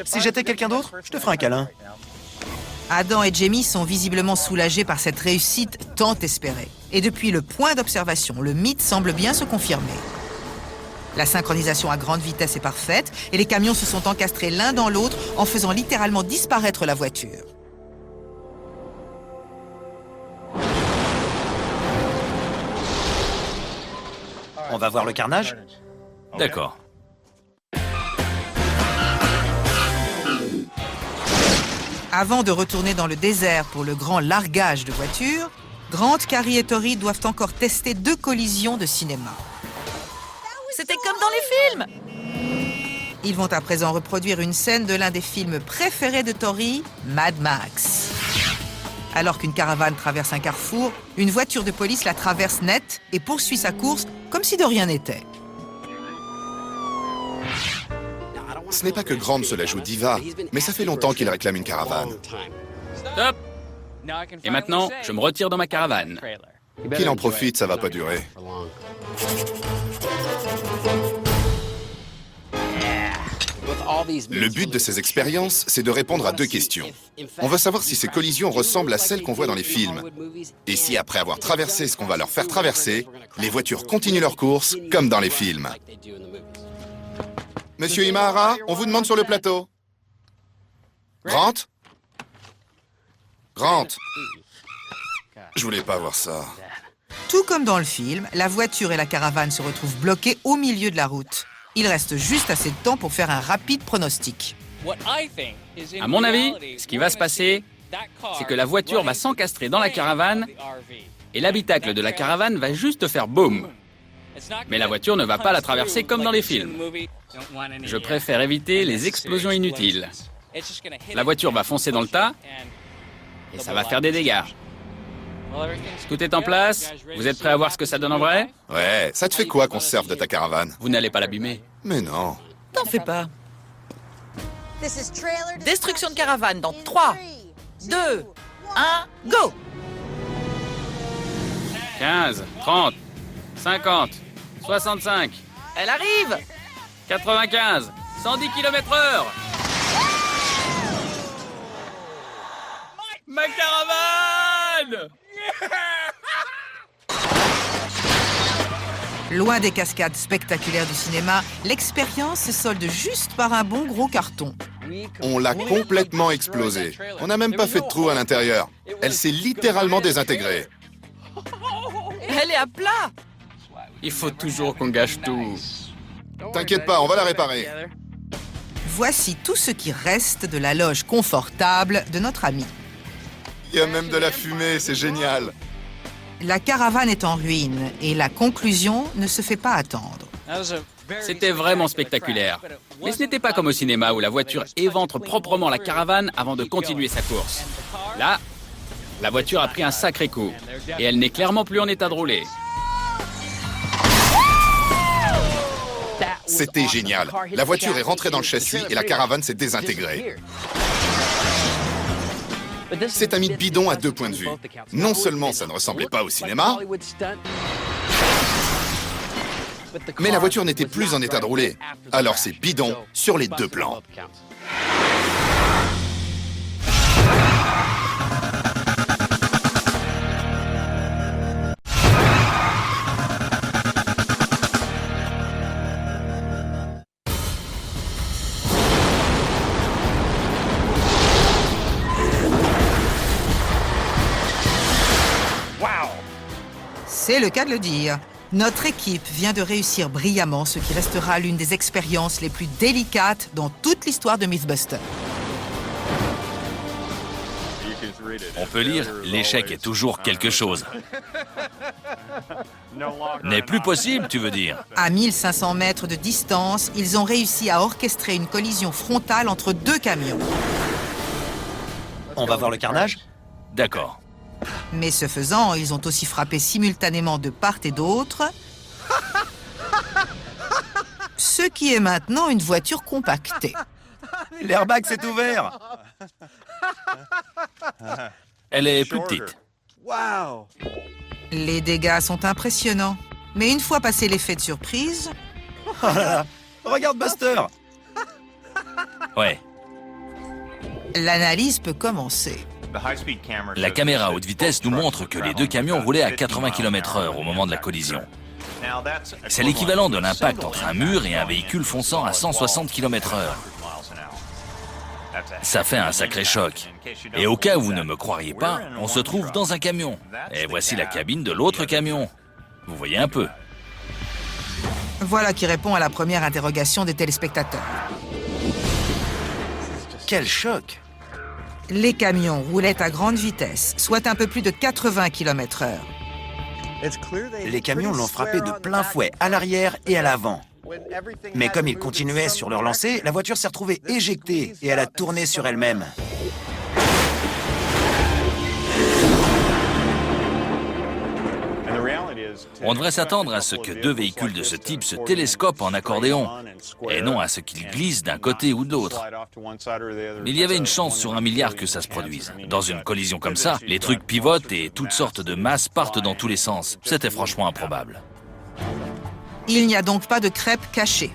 Si j'étais quelqu'un d'autre, je te ferais un câlin. Adam et Jamie sont visiblement soulagés par cette réussite tant espérée. Et depuis le point d'observation, le mythe semble bien se confirmer. La synchronisation à grande vitesse est parfaite et les camions se sont encastrés l'un dans l'autre en faisant littéralement disparaître la voiture. On va voir le carnage? D'accord. Avant de retourner dans le désert pour le grand largage de voitures, Grant, Carrie et Tori doivent encore tester 2 collisions de cinéma. C'était comme dans les films! Ils vont à présent reproduire une scène de l'un des films préférés de Tori, Mad Max. Alors qu'une caravane traverse un carrefour, une voiture de police la traverse net et poursuit sa course comme si de rien n'était. Ce n'est pas que Grant se la joue diva, mais ça fait longtemps qu'il réclame une caravane. Stop! Et maintenant, je me retire dans ma caravane. Qu'il en profite, ça va pas durer. Le but de ces expériences, c'est de répondre à 2 questions. On veut savoir si ces collisions ressemblent à celles qu'on voit dans les films. Et si après avoir traversé ce qu'on va leur faire traverser, les voitures continuent leur course comme dans les films. Monsieur Imahara, on vous demande sur le plateau. Grant? Grant? Je voulais pas voir ça. Tout comme dans le film, la voiture et la caravane se retrouvent bloquées au milieu de la route. Il reste juste assez de temps pour faire un rapide pronostic. À mon avis, ce qui va se passer, c'est que la voiture va s'encastrer dans la caravane et l'habitacle de la caravane va juste faire boum. Mais la voiture ne va pas la traverser comme dans les films. Je préfère éviter les explosions inutiles. La voiture va foncer dans le tas et ça va faire des dégâts. Tout est en place. Vous êtes prêts à voir ce que ça donne en vrai? Ouais, ça te fait quoi qu'on se serve de ta caravane? Vous n'allez pas l'abîmer. Mais non. T'en fais pas. Destruction de caravane dans 3, 2, 1, go! 15, 30, 50, 65, Elle arrive! 95, 110 km/h. Ma caravane! Loin des cascades spectaculaires du cinéma, l'expérience se solde juste par un bon gros carton. On l'a complètement explosée. On n'a même pas fait de trou à l'intérieur. Elle s'est littéralement désintégrée. Elle est à plat! Il faut toujours qu'on gâche tout. T'inquiète pas, on va la réparer. Voici tout ce qui reste de la loge confortable de notre ami. Il y a même de la fumée, c'est génial. La caravane est en ruine et la conclusion ne se fait pas attendre. C'était vraiment spectaculaire. Mais ce n'était pas comme au cinéma où la voiture éventre proprement la caravane avant de continuer sa course. Là, la voiture a pris un sacré coup et elle n'est clairement plus en état de rouler. C'était génial. La voiture est rentrée dans le châssis et la caravane s'est désintégrée. C'est un mythe bidon à 2 points de vue. Non seulement ça ne ressemblait pas au cinéma, mais la voiture n'était plus en état de rouler. Alors c'est bidon sur les 2 plans. C'est le cas de le dire. Notre équipe vient de réussir brillamment ce qui restera l'une des expériences les plus délicates dans toute l'histoire de Mythbusters. On peut lire « L'échec est toujours quelque chose ». N'est plus possible, tu veux dire? À 1500 mètres de distance, ils ont réussi à orchestrer une collision frontale entre 2 camions. On va voir le carnage? D'accord. Mais ce faisant, ils ont aussi frappé simultanément de part et d'autre, ce qui est maintenant une voiture compactée. L'airbag s'est ouvert. Elle est plus petite. Les dégâts sont impressionnants. Mais une fois passé l'effet de surprise, Oh là là, regarde Buster. Ouais. l'analyse peut commencer. La caméra à haute vitesse nous montre que les 2 camions roulaient à 80 km/h au moment de la collision. C'est l'équivalent de l'impact entre un mur et un véhicule fonçant à 160 km/h. Ça fait un sacré choc. Et au cas où vous ne me croiriez pas, on se trouve dans un camion. Et voici la cabine de l'autre camion. Vous voyez un peu. Voilà qui répond à la première interrogation des téléspectateurs. Quel choc. Les camions roulaient à grande vitesse, soit un peu plus de 80 km/h. Les camions l'ont frappé de plein fouet à l'arrière et à l'avant. Mais comme ils continuaient sur leur lancée, la voiture s'est retrouvée éjectée et elle a tourné sur elle-même. On devrait s'attendre à ce que 2 véhicules de ce type se télescopent en accordéon, et non à ce qu'ils glissent d'un côté ou de l'autre. Mais il y avait une chance sur 1 milliard que ça se produise. Dans une collision comme ça, les trucs pivotent et toutes sortes de masses partent dans tous les sens. C'était franchement improbable. Il n'y a donc pas de crêpes cachées.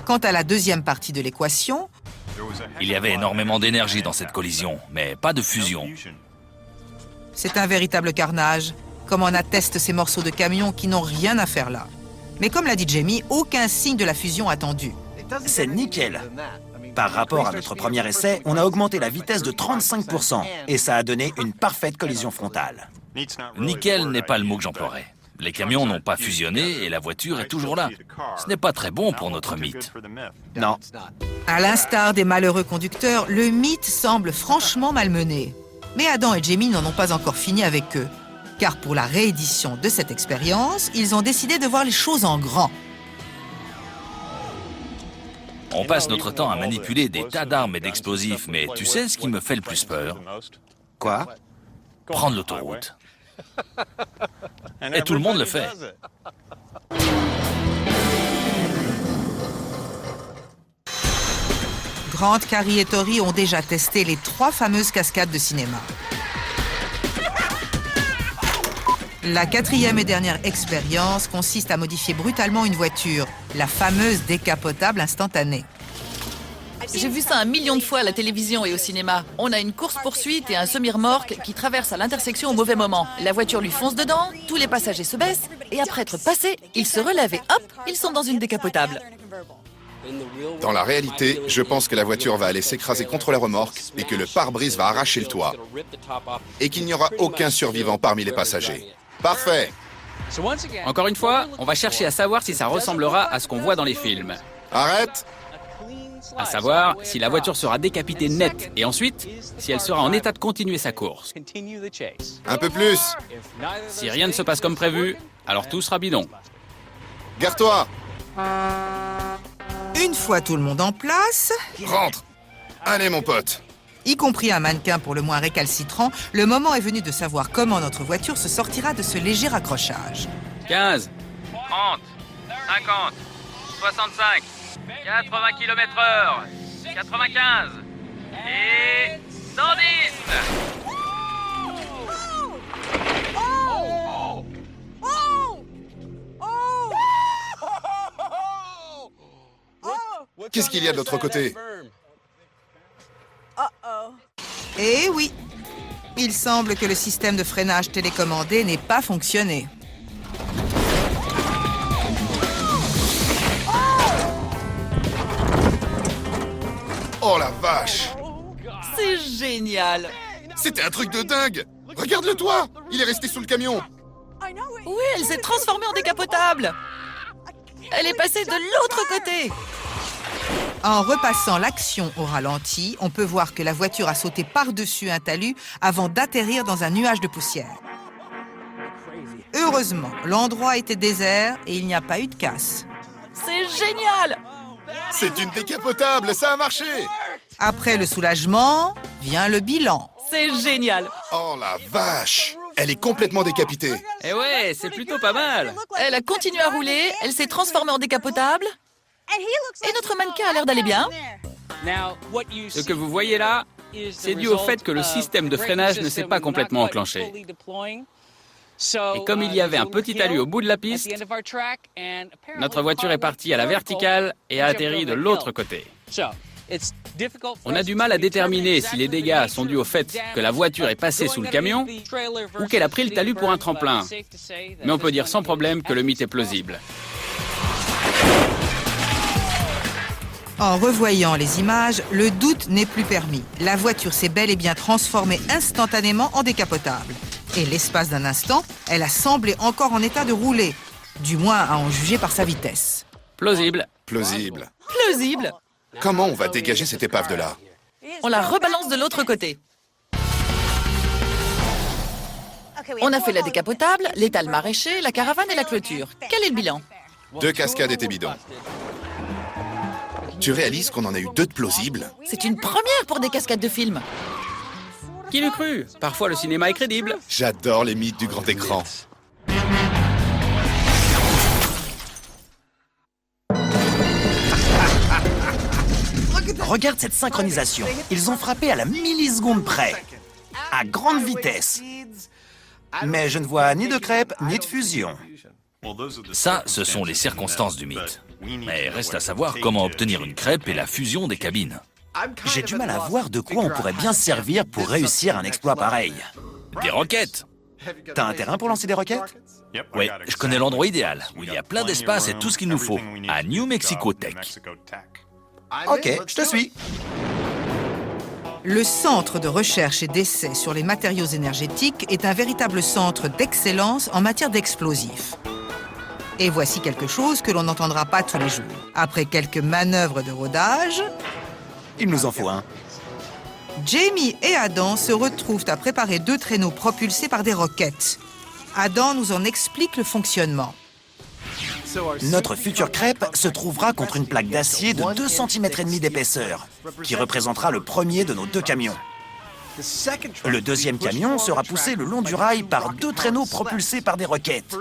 Quant à la deuxième partie de l'équation, Il y avait énormément d'énergie dans cette collision, mais pas de fusion. c'est un véritable carnage, comme en attestent ces morceaux de camion qui n'ont rien à faire là. Mais comme l'a dit Jamie, aucun signe de la fusion attendu. C'est nickel. Par rapport à notre premier essai, on a augmenté la vitesse de 35% et ça a donné une parfaite collision frontale. Nickel n'est pas le mot que j'emploierais. Les camions n'ont pas fusionné et la voiture est toujours là. Ce n'est pas très bon pour notre mythe. Non. À l'instar des malheureux conducteurs, le mythe semble franchement malmené. Mais Adam et Jamie n'en ont pas encore fini avec eux. Car pour la réédition de cette expérience, ils ont décidé de voir les choses en grand. On passe notre temps à manipuler des tas d'armes et d'explosifs, mais tu sais ce qui me fait le plus peur? Quoi? Prendre l'autoroute. Et tout le monde le fait. Grant, Carrie et Tori ont déjà testé les 3 fameuses cascades de cinéma. La 4e et dernière expérience consiste à modifier brutalement une voiture, la fameuse décapotable instantanée. J'ai vu ça 1 million de fois à la télévision et au cinéma. On a une course-poursuite et un semi-remorque qui traversent à l'intersection au mauvais moment. La voiture lui fonce dedans, tous les passagers se baissent, et après être passés, ils se relèvent et hop, ils sont dans une décapotable. Dans la réalité, je pense que la voiture va aller s'écraser contre la remorque et que le pare-brise va arracher le toit. Et qu'il n'y aura aucun survivant parmi les passagers. Parfait! Encore une fois, on va chercher à savoir si ça ressemblera à ce qu'on voit dans les films. Arrête! À savoir si la voiture sera décapitée net et ensuite, si elle sera en état de continuer sa course. Un peu plus! Si rien ne se passe comme prévu, alors tout sera bidon. Gare-toi! Une fois tout le monde en place, Rentre! Allez, mon pote! y compris un mannequin pour le moins récalcitrant, le moment est venu de savoir comment notre voiture se sortira de ce léger accrochage. 15, 30, 50, 65, 80 km/h, 95 et 110. Qu'est-ce qu'il y a de l'autre côté? Eh oui, il semble que le système de freinage télécommandé n'ait pas fonctionné. Oh la vache! C'est génial! C'était un truc de dingue! Regarde le toit! Il est resté sous le camion! Oui, elle s'est transformée en décapotable! Elle est passée de l'autre côté! En repassant l'action au ralenti, on peut voir que la voiture a sauté par-dessus un talus avant d'atterrir dans un nuage de poussière. Heureusement, l'endroit était désert et il n'y a pas eu de casse. C'est génial! C'est une décapotable, ça a marché! Après le soulagement, vient le bilan. C'est génial! Oh la vache! Elle est complètement décapitée. Eh ouais, c'est plutôt pas mal. Elle a continué à rouler, elle s'est transformée en décapotable. Et notre mannequin a l'air d'aller bien. Ce que vous voyez là, c'est dû au fait que le système de freinage ne s'est pas complètement enclenché. Et comme il y avait un petit talus au bout de la piste, notre voiture est partie à la verticale et a atterri de l'autre côté. On a du mal à déterminer si les dégâts sont dus au fait que la voiture est passée sous le camion ou qu'elle a pris le talus pour un tremplin. Mais on peut dire sans problème que le mythe est plausible. En revoyant les images, le doute n'est plus permis. La voiture s'est bel et bien transformée instantanément en décapotable. Et l'espace d'un instant, elle a semblé encore en état de rouler. Du moins à en juger par sa vitesse. Plausible. Plausible. Plausible. Comment on va dégager cette épave de là? On la rebalance de l'autre côté. On a fait la décapotable, l'étal maraîcher, la caravane et la clôture. Quel est le bilan? 2 cascades étaient bidons. Tu réalises qu'on en a eu 2 de plausibles? C'est une première pour des cascades de films. Qui l'eût cru? Parfois le cinéma est crédible. J'adore les mythes du grand écran. Regarde cette synchronisation. Ils ont frappé à la milliseconde près. À grande vitesse. Mais je ne vois ni de crêpe, ni de fusion. Ça, ce sont les circonstances du mythe. Mais reste à savoir comment obtenir une crêpe et la fusion des cabines. J'ai du mal à voir de quoi on pourrait bien se servir pour réussir un exploit pareil. Des roquettes. T'as un terrain pour lancer des roquettes? Oui, je connais l'endroit idéal, où il y a plein d'espace et tout ce qu'il nous faut, à New Mexico Tech. Ok, je te suis. Le Centre de recherche et d'essai sur les matériaux énergétiques est un véritable centre d'excellence en matière d'explosifs. Et voici quelque chose que l'on n'entendra pas tous les jours. Après quelques manœuvres de rodage, Il nous en faut un. Jamie et Adam se retrouvent à préparer 2 traîneaux propulsés par des roquettes. Adam nous en explique le fonctionnement. Notre future crêpe se trouvera contre une plaque d'acier de 2,5 cm d'épaisseur, qui représentera le premier de nos 2 camions. Le deuxième camion sera poussé le long du rail par 2 traîneaux propulsés par des roquettes.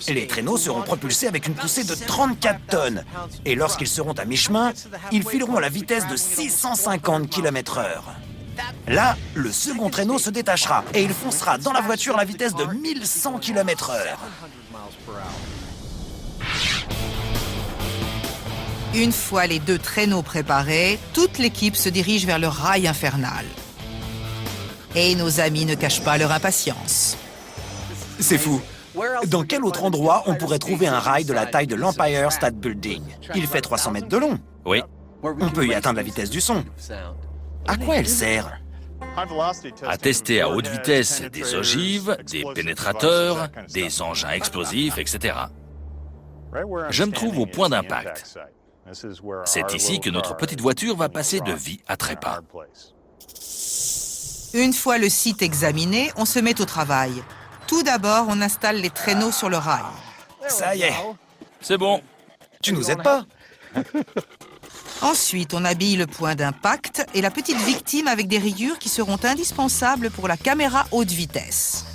Les traîneaux seront propulsés avec une poussée de 34 tonnes. Et lorsqu'ils seront à mi-chemin, ils fileront à la vitesse de 650 km/h. Là, le second traîneau se détachera et il foncera dans la voiture à la vitesse de 1100 km/h. Une fois les 2 traîneaux préparés, toute l'équipe se dirige vers le rail infernal. Et nos amis ne cachent pas leur impatience. C'est fou. Dans quel autre endroit on pourrait trouver un rail de la taille de l'Empire State Building? Il fait 300 mètres de long. Oui. On peut y atteindre la vitesse du son. À quoi elle sert? À tester à haute vitesse des ogives, des pénétrateurs, des engins explosifs, etc. Je me trouve au point d'impact. C'est ici que notre petite voiture va passer de vie à trépas. Une fois le site examiné, on se met au travail. Tout d'abord, on installe les traîneaux sur le rail. Ça y est. C'est bon. Tu nous aides pas? Ensuite, on habille le point d'impact et la petite victime avec des rayures qui seront indispensables pour la caméra haute vitesse.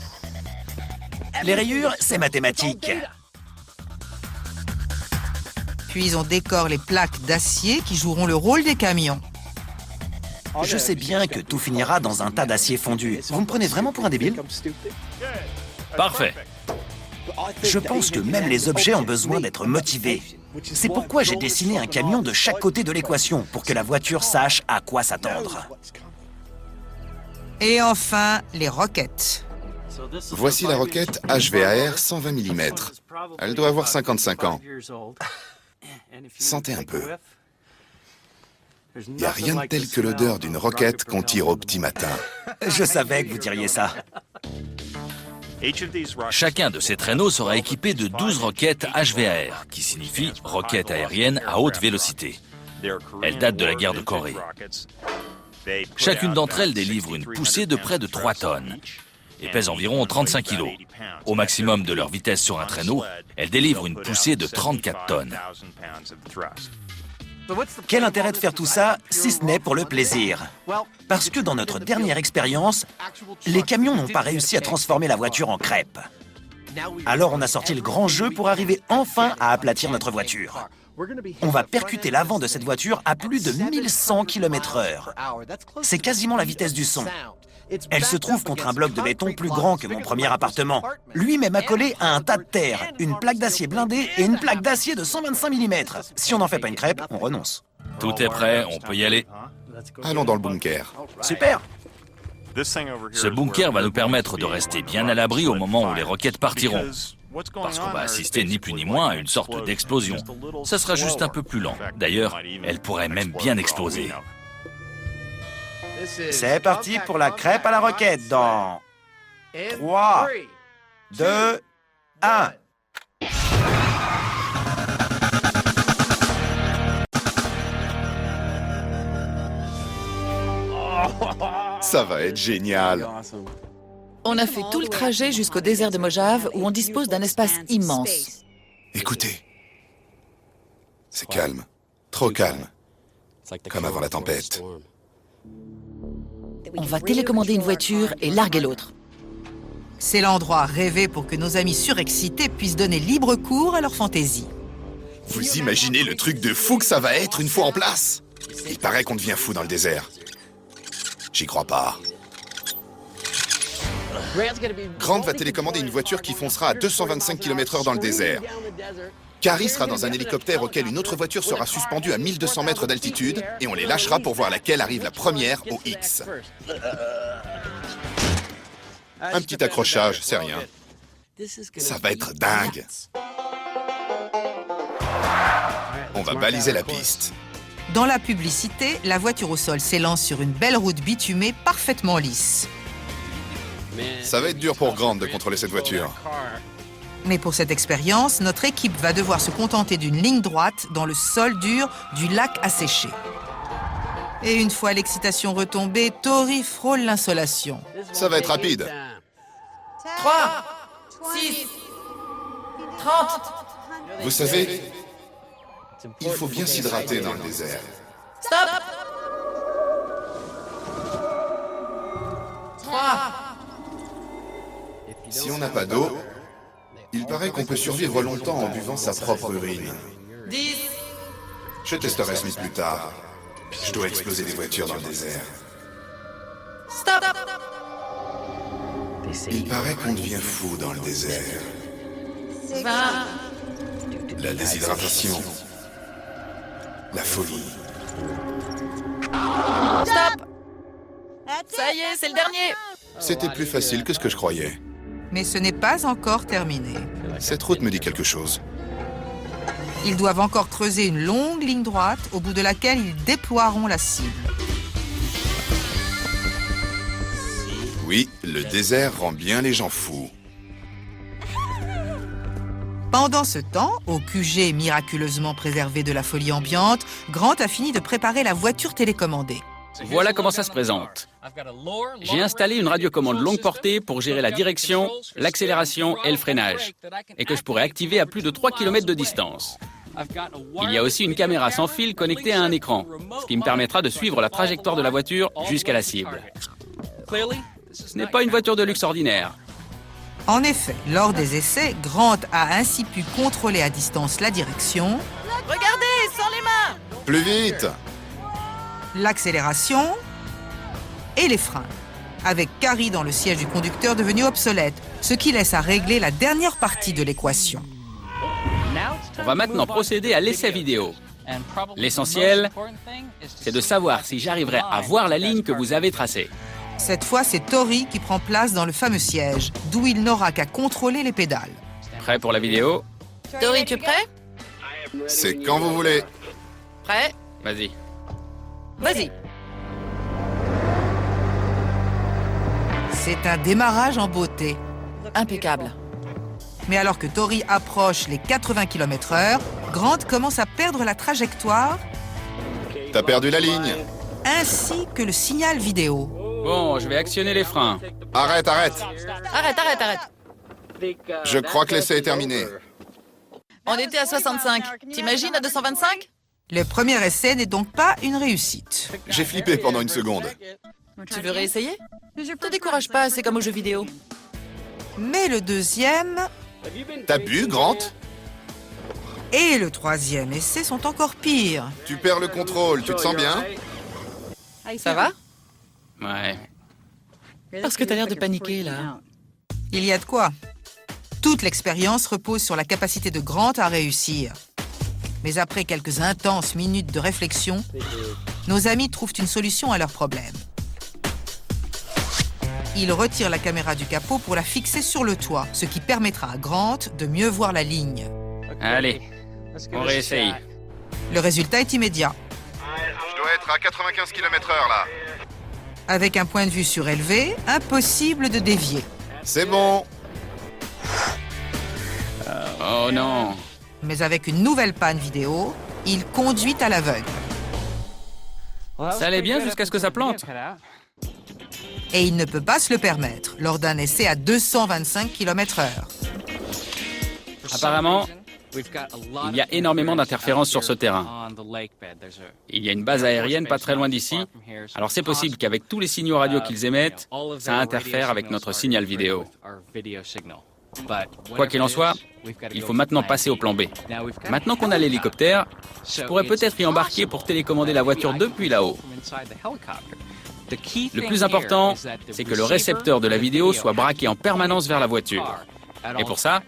Les rayures, c'est mathématique. Puis on décore les plaques d'acier qui joueront le rôle des camions. Je sais bien que tout finira dans un tas d'acier fondu. Vous me prenez vraiment pour un débile? Parfait. Je pense que même les objets ont besoin d'être motivés. C'est pourquoi j'ai dessiné un camion de chaque côté de l'équation, pour que la voiture sache à quoi s'attendre. Et enfin, les roquettes. Voici la roquette HVAR 120 mm. Elle doit avoir 55 ans. Sentez un peu. Il n'y a rien de tel que l'odeur d'une roquette qu'on tire au petit matin. Je savais que vous diriez ça. Chacun de ces traîneaux sera équipé de 12 roquettes HVAR, qui signifie roquettes aériennes à haute vélocité. Elles datent de la guerre de Corée. Chacune d'entre elles délivre une poussée de près de 3 tonnes et pèse environ 35 kg. Au maximum de leur vitesse sur un traîneau, elles délivrent une poussée de 34 tonnes. Quel intérêt de faire tout ça, si ce n'est pour le plaisir? Parce que dans notre dernière expérience, les camions n'ont pas réussi à transformer la voiture en crêpe. Alors on a sorti le grand jeu pour arriver enfin à aplatir notre voiture. On va percuter l'avant de cette voiture à plus de 1100 km/h. C'est quasiment la vitesse du son. Elle se trouve contre un bloc de béton plus grand que mon premier appartement, lui-même accolé à un tas de terre, une plaque d'acier blindée et une plaque d'acier de 125 mm. Si on n'en fait pas une crêpe, on renonce. Tout est prêt, on peut y aller. Allons dans le bunker. Super! Ce bunker va nous permettre de rester bien à l'abri au moment où les roquettes partiront. Parce qu'on va assister ni plus ni moins à une sorte d'explosion. Ça sera juste un peu plus lent. D'ailleurs, elle pourrait même bien exploser. C'est parti pour la crêpe à la roquette dans 3, 2, 1. Ça va être génial. On a fait tout le trajet jusqu'au désert de Mojave où on dispose d'un espace immense. Écoutez. C'est calme. Trop calme. Comme avant la tempête. On va télécommander une voiture et larguer l'autre. C'est l'endroit rêvé pour que nos amis surexcités puissent donner libre cours à leur fantaisie. Vous imaginez le truc de fou que ça va être une fois en place? Il paraît qu'on devient fou dans le désert. J'y crois pas. Grant va télécommander une voiture qui foncera à 225 km/h dans le désert. Carrie sera dans un hélicoptère auquel une autre voiture sera suspendue à 1200 mètres d'altitude et on les lâchera pour voir laquelle arrive la première au X. Un petit accrochage, c'est rien. Ça va être dingue. On va baliser la piste. Dans la publicité, la voiture au sol s'élance sur une belle route bitumée parfaitement lisse. Ça va être dur pour Grant de contrôler cette voiture. Mais pour cette expérience, notre équipe va devoir se contenter d'une ligne droite dans le sol dur du lac asséché. Et une fois l'excitation retombée, Tori frôle l'insolation. Ça va être rapide. 3, 6, 30. Vous savez, il faut bien s'hydrater dans le désert. Stop. 3. Si on n'a pas d'eau, il paraît qu'on peut survivre longtemps en buvant sa propre urine. 10. Je testerai ce mythe plus tard. Je dois exploser des voitures dans le désert. Stop. Il paraît qu'on devient fou dans le désert. 20. La déshydratation. La folie. Stop. Ça y est, c'est le dernier. C'était plus facile que ce que je croyais. Mais ce n'est pas encore terminé. Cette route me dit quelque chose. Ils doivent encore creuser une longue ligne droite au bout de laquelle ils déploieront la cible. Oui, le désert rend bien les gens fous. Pendant ce temps, au QG miraculeusement préservé de la folie ambiante, Grant a fini de préparer la voiture télécommandée. Voilà comment ça se présente. J'ai installé une radiocommande longue portée pour gérer la direction, l'accélération et le freinage, et que je pourrais activer à plus de 3 km de distance. Il y a aussi une caméra sans fil connectée à un écran, ce qui me permettra de suivre la trajectoire de la voiture jusqu'à la cible. Ce n'est pas une voiture de luxe ordinaire. En effet, lors des essais, Grant a ainsi pu contrôler à distance la direction, Regardez, sans les mains. Plus vite! l'accélération et les freins, avec Carrie dans le siège du conducteur devenu obsolète, ce qui laisse à régler la dernière partie de l'équation. On va maintenant procéder à l'essai vidéo. L'essentiel, c'est de savoir si j'arriverai à voir la ligne que vous avez tracée. Cette fois, c'est Tori qui prend place dans le fameux siège, d'où il n'aura qu'à contrôler les pédales. Prêt pour la vidéo? Tori, tu es prêt? C'est quand vous voulez. Prêt? Vas-y. Vas-y. C'est un démarrage en beauté. Impeccable. Mais alors que Tori approche les 80 km/h, Grant commence à perdre la trajectoire T'as perdu la ligne. ainsi que le signal vidéo. Bon, je vais actionner les freins. Arrête, arrête. Arrête. Je crois que l'essai est terminé. On était à 65. T'imagines à 225? Le premier essai n'est donc pas une réussite. J'ai flippé pendant une seconde. Tu veux réessayer? Te décourage pas, c'est comme aux jeux vidéo. Mais le deuxième T'as bu, Grant? et le troisième essai sont encore pires. Tu perds le contrôle, tu te sens bien? Ça va? Ouais. Parce que t'as l'air de paniquer, là. Il y a de quoi. Toute l'expérience repose sur la capacité de Grant à réussir. Mais après quelques intenses minutes de réflexion, nos amis trouvent une solution à leur problème. Ils retirent la caméra du capot pour la fixer sur le toit, ce qui permettra à Grant de mieux voir la ligne. Allez, on réessaye. Le résultat est immédiat. Je dois être à 95 km/h là. Avec un point de vue surélevé, impossible de dévier. C'est bon. Oh non. Mais avec une nouvelle panne vidéo, il conduit à l'aveugle. Ça allait bien jusqu'à ce que ça plante. Et il ne peut pas se le permettre lors d'un essai à 225 km/h. Apparemment, il y a énormément d'interférences sur ce terrain. Il y a une base aérienne pas très loin d'ici, alors c'est possible qu'avec tous les signaux radio qu'ils émettent, ça interfère avec notre signal vidéo. Quoi qu'il en soit, il faut maintenant passer au plan B. Maintenant qu'on a l'hélicoptère, je pourrais peut-être y embarquer pour télécommander la voiture depuis là-haut. Le plus important, c'est que le récepteur de la vidéo soit braqué en permanence vers la voiture. Et pour ça,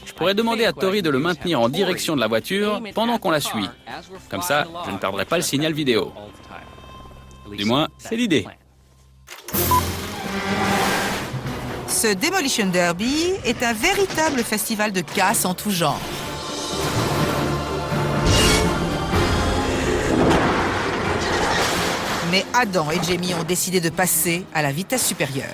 je pourrais demander à Tori de le maintenir en direction de la voiture pendant qu'on la suit. Comme ça, je ne perdrai pas le signal vidéo. Du moins, c'est l'idée. Ce Demolition Derby est un véritable festival de casse en tout genre. Mais Adam et Jamie ont décidé de passer à la vitesse supérieure.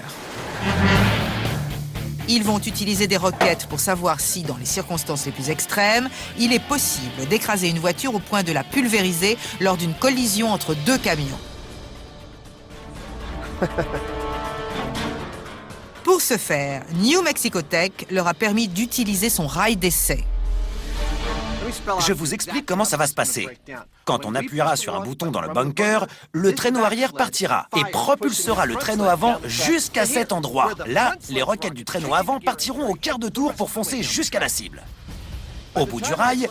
Ils vont utiliser des roquettes pour savoir si, dans les circonstances les plus extrêmes, il est possible d'écraser une voiture au point de la pulvériser lors d'une collision entre deux camions. Pour ce faire, New Mexico Tech leur a permis d'utiliser son rail d'essai. Je vous explique comment ça va se passer. Quand on appuiera sur un bouton dans le bunker, le traîneau arrière partira et propulsera le traîneau avant jusqu'à cet endroit. Là, les roquettes du traîneau avant partiront au quart de tour pour foncer jusqu'à la cible. Au bout du rail,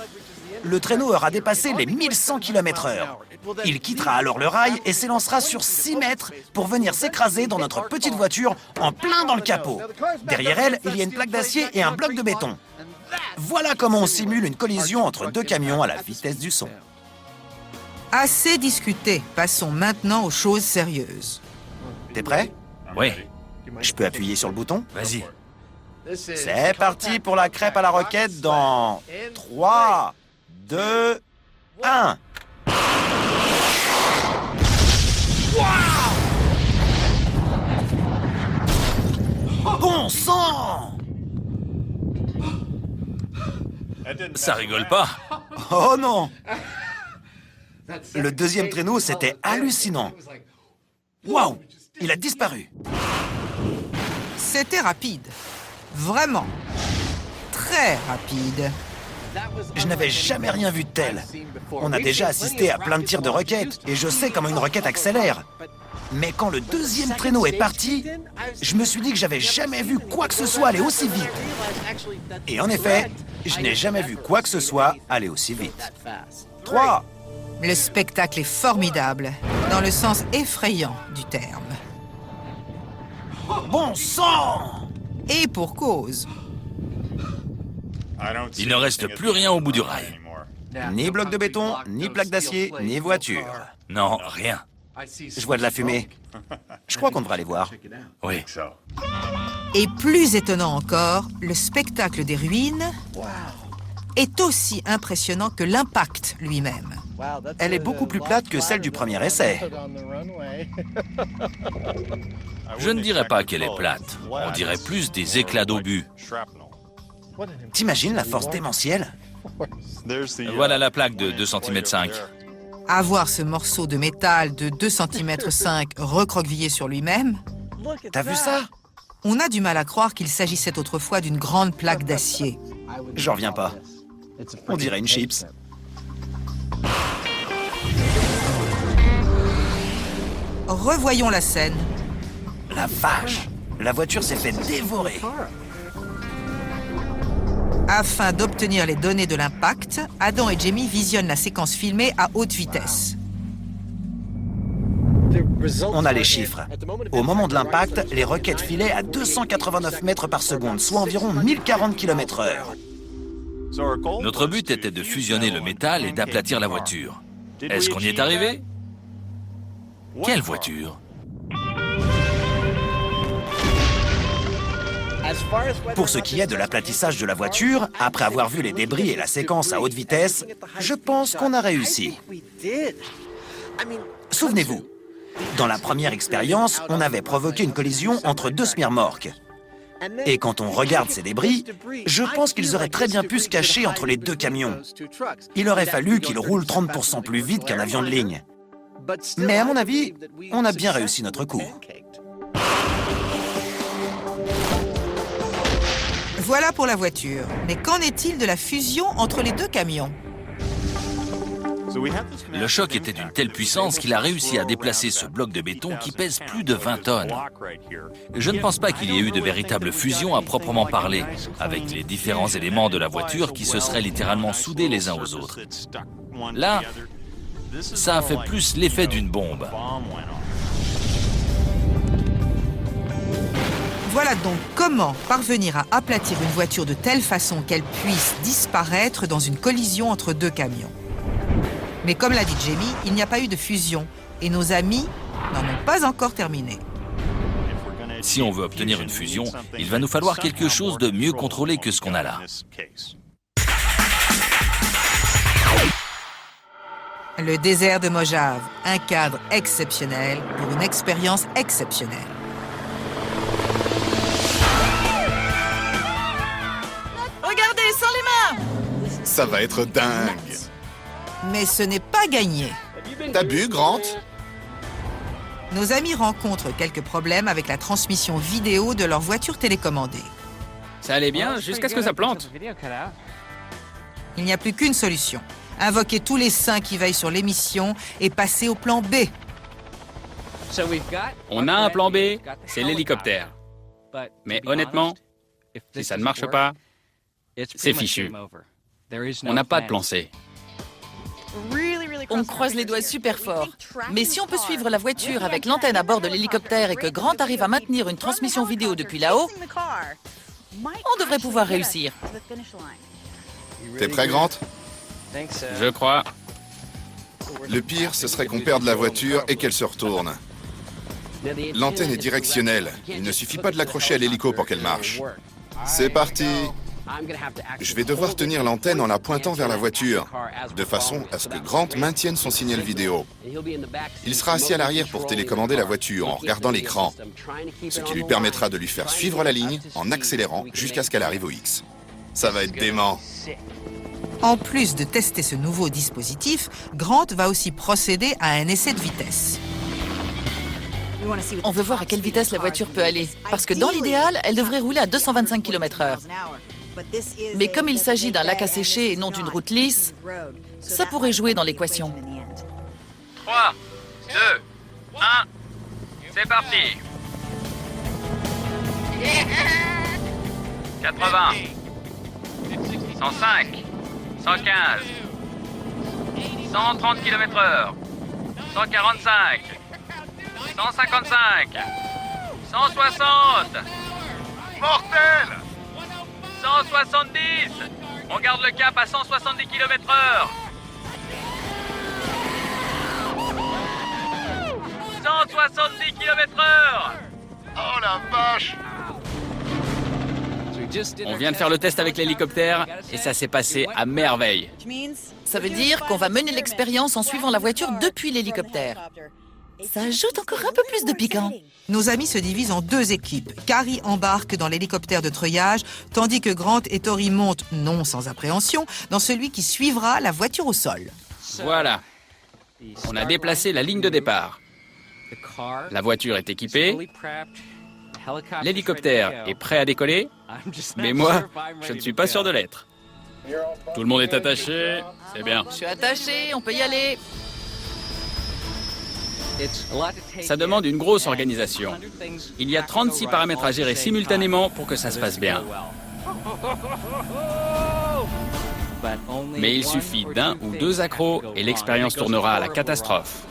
le traîneau aura dépassé les 1100 km/h. Il quittera alors le rail et s'élancera sur 6 mètres pour venir s'écraser dans notre petite voiture en plein dans le capot. Derrière elle, il y a une plaque d'acier et un bloc de béton. Voilà comment on simule une collision entre deux camions à la vitesse du son. Assez discuté, passons maintenant aux choses sérieuses. T'es prêt? Oui, Je peux appuyer sur le bouton? vas-y. C'est parti pour la crêpe à la roquette dans 3, 2, 1. Bon sang! Ça rigole pas. Oh non! Le deuxième traîneau, c'était hallucinant. Waouh! Il a disparu. C'était rapide. Vraiment. Très rapide. Je n'avais jamais rien vu de tel. On a déjà assisté à plein de tirs de roquettes, et je sais comment une roquette accélère. Mais quand le deuxième traîneau est parti, je me suis dit que j'avais jamais vu quoi que ce soit aller aussi vite. Et en effet, je n'ai jamais vu quoi que ce soit aller aussi vite. 3. Le spectacle est formidable, dans le sens effrayant du terme. Bon sang! Et pour cause. Il ne reste plus rien au bout du rail. Ni bloc de béton, ni plaque d'acier, ni voiture. Non, rien. Je vois de la fumée. Je crois qu'on devrait aller voir. Oui. Et plus étonnant encore, le spectacle des ruines est aussi impressionnant que l'impact lui-même. Elle est beaucoup plus plate que celle du premier essai. Je ne dirais pas qu'elle est plate. On dirait plus des éclats d'obus. T'imagines la force démentielle? Voilà la plaque de 2,5 cm. Avoir ce morceau de métal de 2,5 cm recroquevillé sur lui-même, T'as vu ça? on a du mal à croire qu'il s'agissait autrefois d'une grande plaque d'acier. J'en reviens pas. On dirait une chips. Revoyons la scène. La vache! La voiture s'est fait dévorer. Afin d'obtenir les données de l'impact, Adam et Jamie visionnent la séquence filmée à haute vitesse. On a les chiffres. Au moment de l'impact, les roquettes filaient à 289 mètres par seconde, soit environ 1040 km/h. Notre but était de fusionner le métal et d'aplatir la voiture. Est-ce qu'on y est arrivé? Quelle voiture? Pour ce qui est de l'aplatissage de la voiture, après avoir vu les débris et la séquence à haute vitesse, je pense qu'on a réussi. Souvenez-vous, dans la première expérience, on avait provoqué une collision entre deux semi-remorques. Et quand on regarde ces débris, je pense qu'ils auraient très bien pu se cacher entre les deux camions. Il aurait fallu qu'ils roulent 30% plus vite qu'un avion de ligne. Mais à mon avis, on a bien réussi notre coup. Voilà pour la voiture. Mais qu'en est-il de la fusion entre les deux camions? Le choc était d'une telle puissance qu'il a réussi à déplacer ce bloc de béton qui pèse plus de 20 tonnes. Je ne pense pas qu'il y ait eu de véritable fusion à proprement parler, avec les différents éléments de la voiture qui se seraient littéralement soudés les uns aux autres. Là, ça a fait plus l'effet d'une bombe. Voilà donc comment parvenir à aplatir une voiture de telle façon qu'elle puisse disparaître dans une collision entre deux camions. Mais comme l'a dit Jamie, il n'y a pas eu de fusion et nos amis n'en ont pas encore terminé. Si on veut obtenir une fusion, il va nous falloir quelque chose de mieux contrôlé que ce qu'on a là. Le désert de Mojave, un cadre exceptionnel pour une expérience exceptionnelle. Regardez, sans les mains! Ça va être dingue. Mais ce n'est pas gagné. T'as bu, Grant? Nos amis rencontrent quelques problèmes avec la transmission vidéo de leur voiture télécommandée. Ça allait bien jusqu'à ce que ça plante. Il n'y a plus qu'une solution. Invoquer tous les saints qui veillent sur l'émission et passer au plan B. On a un plan B, c'est l'hélicoptère. Mais honnêtement, si ça ne marche pas, c'est fichu. On n'a pas de plan C. On croise les doigts super fort. Mais si on peut suivre la voiture avec l'antenne à bord de l'hélicoptère et que Grant arrive à maintenir une transmission vidéo depuis là-haut, on devrait pouvoir réussir. T'es prêt, Grant? Je crois. Le pire, ce serait qu'on perde la voiture et qu'elle se retourne. L'antenne est directionnelle. Il ne suffit pas de l'accrocher à l'hélico pour qu'elle marche. C'est parti! Je vais devoir tenir l'antenne en la pointant vers la voiture, de façon à ce que Grant maintienne son signal vidéo. Il sera assis à l'arrière pour télécommander la voiture en regardant l'écran, ce qui lui permettra de lui faire suivre la ligne en accélérant jusqu'à ce qu'elle arrive au X. Ça va être dément. En plus de tester ce nouveau dispositif, Grant va aussi procéder à un essai de vitesse. On veut voir à quelle vitesse la voiture peut aller. Parce que dans l'idéal, elle devrait rouler à 225 km/h. Mais comme il s'agit d'un lac à sécher et non d'une route lisse, ça pourrait jouer dans l'équation. 3, 2, 1, c'est parti. 80, 105, 115, 130 km/h, 145, 155, 160, Mortel! 170. On garde le cap à 170 km/h. 170 km/h. Oh la vache! On vient de faire le test avec l'hélicoptère et ça s'est passé à merveille. Ça veut dire qu'on va mener l'expérience en suivant la voiture depuis l'hélicoptère. Ça ajoute encore un peu plus de piquant. Nos amis se divisent en deux équipes. Carrie embarque dans l'hélicoptère de treuillage, tandis que Grant et Tori montent, non sans appréhension, dans celui qui suivra la voiture au sol. Voilà. On a déplacé la ligne de départ. La voiture est équipée. L'hélicoptère est prêt à décoller. Mais moi, je ne suis pas sûr de l'être. Tout le monde est attaché. C'est bien. Je suis attaché, on peut y aller. Ça demande une grosse organisation. Il y a 36 paramètres à gérer simultanément pour que ça se passe bien. Mais il suffit d'un ou deux accros et l'expérience tournera à la catastrophe.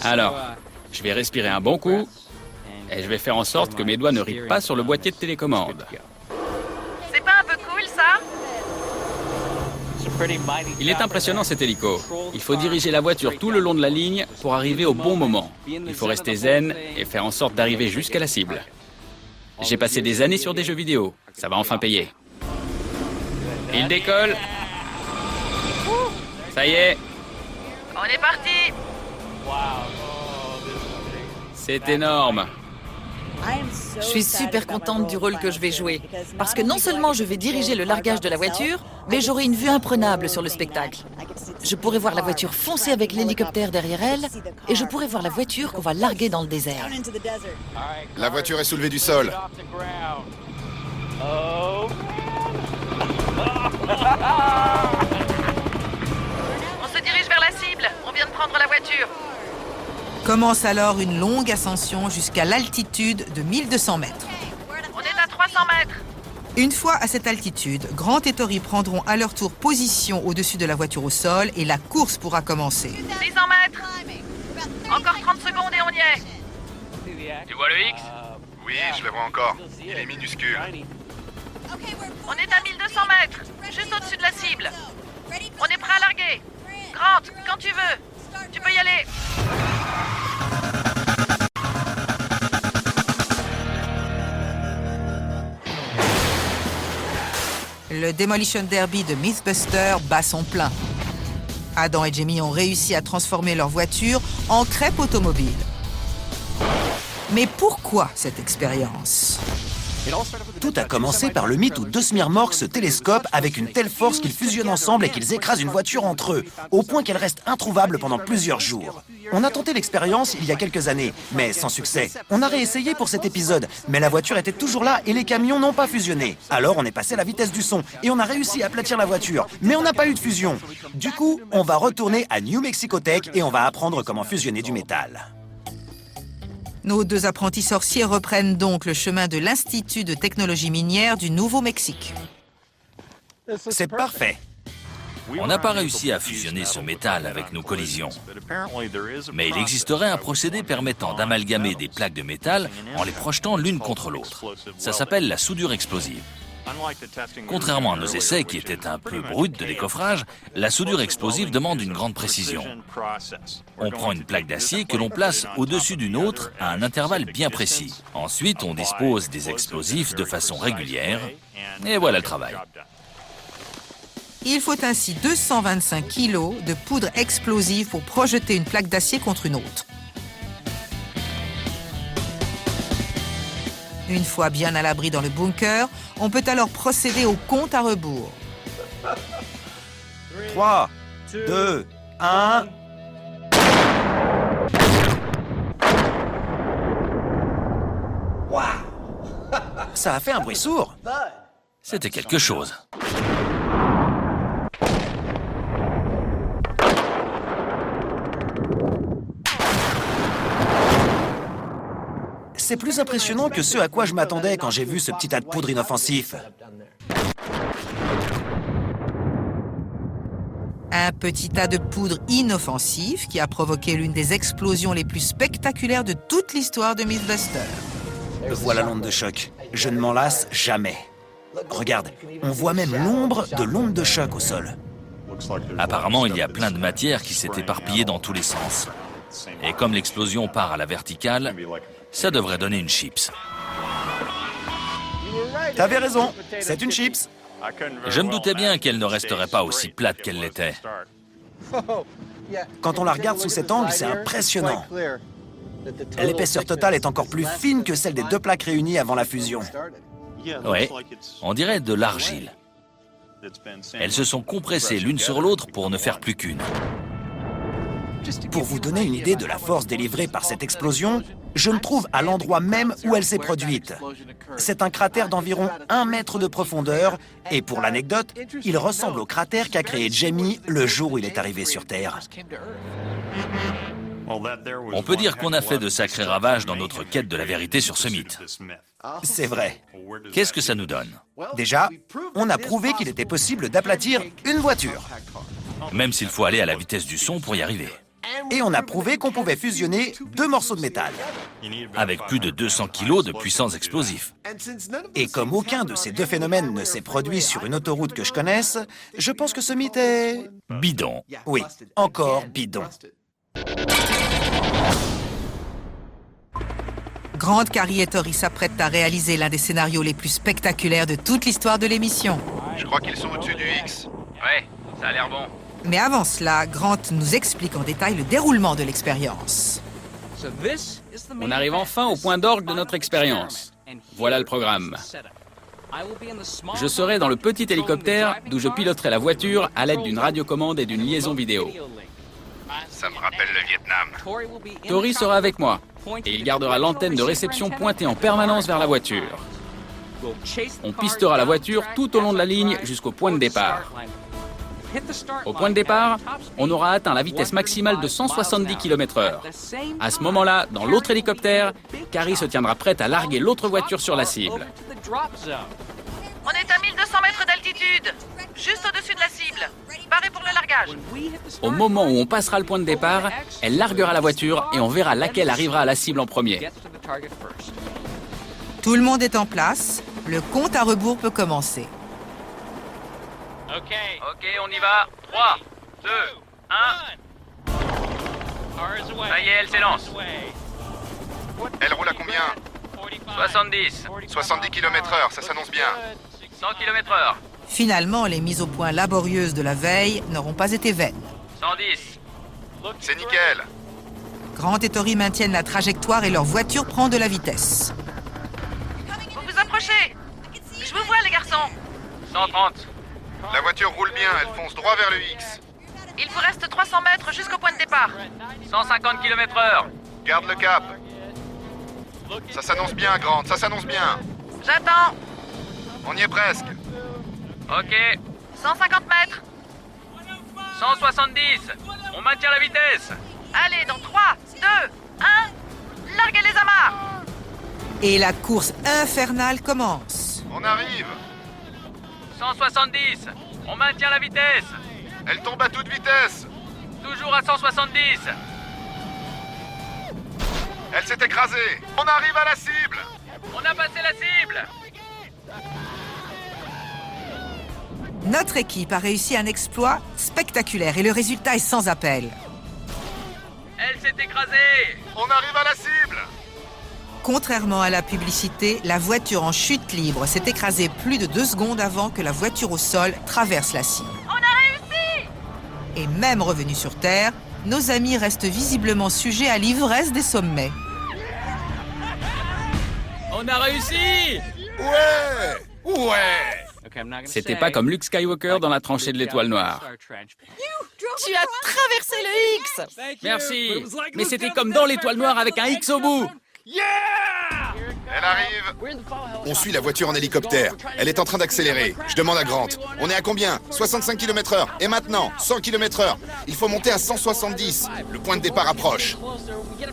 Alors, je vais respirer un bon coup et je vais faire en sorte que mes doigts ne ripent pas sur le boîtier de télécommande. C'est pas un peu cool, ça? Il est impressionnant cet hélico. Il faut diriger la voiture tout le long de la ligne pour arriver au bon moment. Il faut rester zen et faire en sorte d'arriver jusqu'à la cible. J'ai passé des années sur des jeux vidéo. Ça va enfin payer. Il décolle. Ça y est. On est parti. C'est énorme. Je suis super contente du rôle que je vais jouer. Parce que non seulement je vais diriger le largage de la voiture, mais j'aurai une vue imprenable sur le spectacle. Je pourrai voir la voiture foncer avec l'hélicoptère derrière elle, et je pourrai voir la voiture qu'on va larguer dans le désert. La voiture est soulevée du sol. On se dirige vers la cible. On vient de prendre la voiture. Commence alors une longue ascension jusqu'à l'altitude de 1200 mètres. On est à 300 mètres. Une fois à cette altitude, Grant et Tori prendront à leur tour position au-dessus de la voiture au sol et la course pourra commencer. 600 mètres. Encore 30 secondes et on y est. Tu vois le X? Oui, je le vois encore. Il est minuscule. On est à 1200 mètres, juste au-dessus de la cible. On est prêt à larguer. Grant, quand tu veux, tu peux y aller. Le Demolition Derby de Mythbuster bat son plein. Adam et Jamie ont réussi à transformer leur voiture en crêpe automobile. Mais pourquoi cette expérience? Tout a commencé par le mythe où deux semi-remorques se télescopent avec une telle force qu'ils fusionnent ensemble et qu'ils écrasent une voiture entre eux, au point qu'elle reste introuvable pendant plusieurs jours. On a tenté l'expérience il y a quelques années, mais sans succès. On a réessayé pour cet épisode, mais la voiture était toujours là et les camions n'ont pas fusionné. Alors on est passé à la vitesse du son et on a réussi à aplatir la voiture, mais on n'a pas eu de fusion. Du coup, on va retourner à New Mexico Tech et on va apprendre comment fusionner du métal. Nos deux apprentis sorciers reprennent donc le chemin de l'Institut de technologie minière du Nouveau-Mexique. C'est parfait. On n'a pas réussi à fusionner ce métal avec nos collisions. Mais il existerait un procédé permettant d'amalgamer des plaques de métal en les projetant l'une contre l'autre. Ça s'appelle la soudure explosive. Contrairement à nos essais qui étaient un peu bruts de décoffrage, la soudure explosive demande une grande précision. On prend une plaque d'acier que l'on place au-dessus d'une autre à un intervalle bien précis. Ensuite, on dispose des explosifs de façon régulière, et voilà le travail. Il faut ainsi 225 kg de poudre explosive pour projeter une plaque d'acier contre une autre. Une fois bien à l'abri dans le bunker, on peut alors procéder au compte à rebours. 3, 2, 1... Ça a fait un bruit sourd. C'était quelque chose. C'est plus impressionnant que ce à quoi je m'attendais quand j'ai vu ce petit tas de poudre inoffensif. Un petit tas de poudre inoffensif qui a provoqué l'une des explosions les plus spectaculaires de toute l'histoire de Mythbusters. Voilà l'onde de choc. Je ne m'en lasse jamais. Regarde, on voit même l'ombre de l'onde de choc au sol. Apparemment, il y a plein de matière qui s'est éparpillée dans tous les sens. Et comme l'explosion part à la verticale, ça devrait donner une chips. T'avais raison, c'est une chips. Je me doutais bien qu'elle ne resterait pas aussi plate qu'elle l'était. Quand on la regarde sous cet angle, c'est impressionnant. L'épaisseur totale est encore plus fine que celle des deux plaques réunies avant la fusion. Oui, on dirait de l'argile. Elles se sont compressées l'une sur l'autre pour ne faire plus qu'une. Pour vous donner une idée de la force délivrée par cette explosion, je me trouve à l'endroit même où elle s'est produite. C'est un cratère d'environ 1 mètre de profondeur, et pour l'anecdote, il ressemble au cratère qu'a créé Jamie le jour où il est arrivé sur Terre. On peut dire qu'on a fait de sacrés ravages dans notre quête de la vérité sur ce mythe. C'est vrai. Qu'est-ce que ça nous donne? Déjà, on a prouvé qu'il était possible d'aplatir une voiture. Même s'il faut aller à la vitesse du son pour y arriver. Et on a prouvé qu'on pouvait fusionner 2 morceaux de métal. Avec plus de 200 kilos de puissants explosifs. Et comme aucun de ces deux phénomènes ne s'est produit sur une autoroute que je connaisse, je pense que ce mythe est... Bidon. Oui, encore bidon. Grant, Carrie et Tori s'apprêtent à réaliser l'un des scénarios les plus spectaculaires de toute l'histoire de l'émission. Je crois qu'ils sont au-dessus du X. Ouais, ça a l'air bon. Mais avant cela, Grant nous explique en détail le déroulement de l'expérience. On arrive enfin au point d'orgue de notre expérience. Voilà le programme. Je serai dans le petit hélicoptère d'où je piloterai la voiture à l'aide d'une radiocommande et d'une liaison vidéo. Ça me rappelle le Vietnam. Tori sera avec moi et il gardera l'antenne de réception pointée en permanence vers la voiture. On pistera la voiture tout au long de la ligne jusqu'au point de départ. Au point de départ, on aura atteint la vitesse maximale de 170 km/h. À ce moment-là, dans l'autre hélicoptère, Carrie se tiendra prête à larguer l'autre voiture sur la cible. On est à 1200 mètres d'altitude, juste au-dessus de la cible. Paré pour le largage. Au moment où on passera le point de départ, elle larguera la voiture et on verra laquelle arrivera à la cible en premier. Tout le monde est en place, le compte à rebours peut commencer. Ok, on y va. 3, 2, 1. Ça y est, elle s'élance. Elle roule à combien? 70, 70 km/h, ça s'annonce bien. 100 km/h, Finalement, les mises au point laborieuses de la veille n'auront pas été vaines. 110. C'est nickel. Grant et Tori maintiennent la trajectoire et leur voiture prend de la vitesse. Vous vous approchez Approchez! Je vous vois, les garçons! 130. La voiture roule bien, elle fonce droit vers le X. Il vous reste 300 mètres jusqu'au point de départ. 150 km/h. Garde le cap. Ça s'annonce bien, Grant, ça s'annonce bien. J'attends. On y est presque. Ok. 150 mètres. 170. On maintient la vitesse. Allez, dans 3, 2, 1, larguez les amarres. Et la course infernale commence. On arrive. 170. On maintient la vitesse. Elle tombe à toute vitesse. Toujours à 170. Elle s'est écrasée. On arrive à la cible. On a passé la cible. Notre équipe a réussi un exploit spectaculaire et le résultat est sans appel. Elle s'est écrasée. On arrive à la cible. Contrairement à la publicité, la voiture en chute libre s'est écrasée plus de 2 secondes avant que la voiture au sol traverse la cible. On a réussi. Et même revenus sur Terre, nos amis restent visiblement sujets à l'ivresse des sommets. On a réussi. Ouais. C'était pas comme Luke Skywalker dans la tranchée de l'étoile noire. Tu as traversé le X. Merci. Mais c'était comme dans l'étoile noire avec un X au bout. Elle arrive. On suit la voiture en hélicoptère. Elle est en train d'accélérer. Je demande à Grant. On est à combien? 65 km/h. Et maintenant, 100 km/h. Il faut monter à 170. Le point de départ approche.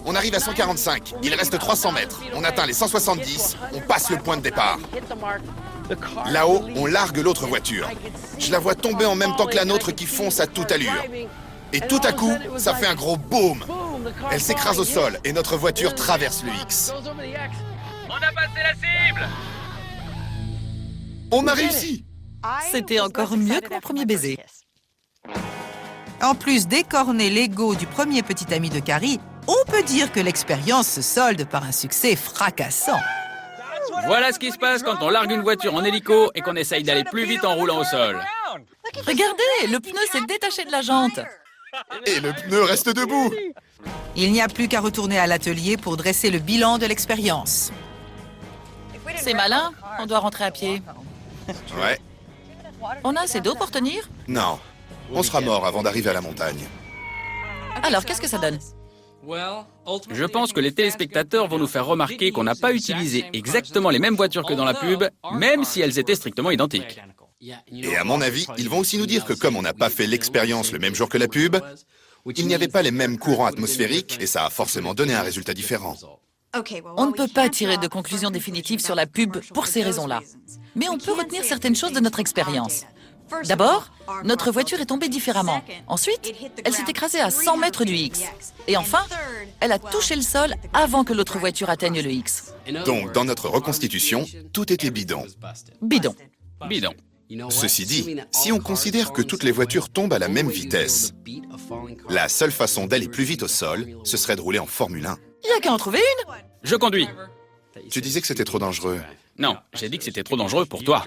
On arrive à 145. Il reste 300 mètres. On atteint les 170. On passe le point de départ. Là-haut, on largue l'autre voiture. Je la vois tomber en même temps que la nôtre qui fonce à toute allure. Et tout à coup, ça fait un gros boom. Elle s'écrase au sol et notre voiture traverse le X. On a passé la cible. On a réussi! C'était encore mieux que mon premier baiser. En plus d'écorner l'ego du premier petit ami de Carrie, on peut dire que l'expérience se solde par un succès fracassant. Voilà ce qui se passe quand on largue une voiture en hélico et qu'on essaye d'aller plus vite en roulant au sol. Regardez, le pneu s'est détaché de la jante. Et le pneu reste debout! Il n'y a plus qu'à retourner à l'atelier pour dresser le bilan de l'expérience. C'est malin, on doit rentrer à pied. Ouais. On a assez d'eau pour tenir? Non. On sera mort avant d'arriver à la montagne. Alors, qu'est-ce que ça donne? Je pense que les téléspectateurs vont nous faire remarquer qu'on n'a pas utilisé exactement les mêmes voitures que dans la pub, même si elles étaient strictement identiques. Et à mon avis, ils vont aussi nous dire que comme on n'a pas fait l'expérience le même jour que la pub, il n'y avait pas les mêmes courants atmosphériques et ça a forcément donné un résultat différent. On ne peut pas tirer de conclusion définitive sur la pub pour ces raisons-là. Mais on peut retenir certaines choses de notre expérience. D'abord, notre voiture est tombée différemment. Ensuite, elle s'est écrasée à 100 mètres du X. Et enfin, elle a touché le sol avant que l'autre voiture atteigne le X. Donc, dans notre reconstitution, tout était bidon. Bidon. Bidon. Ceci dit, si on considère que toutes les voitures tombent à la même vitesse, la seule façon d'aller plus vite au sol, ce serait de rouler en Formule 1. Il n'y a qu'à en trouver une. Je conduis. Tu disais que c'était trop dangereux. Non, j'ai dit que c'était trop dangereux pour toi.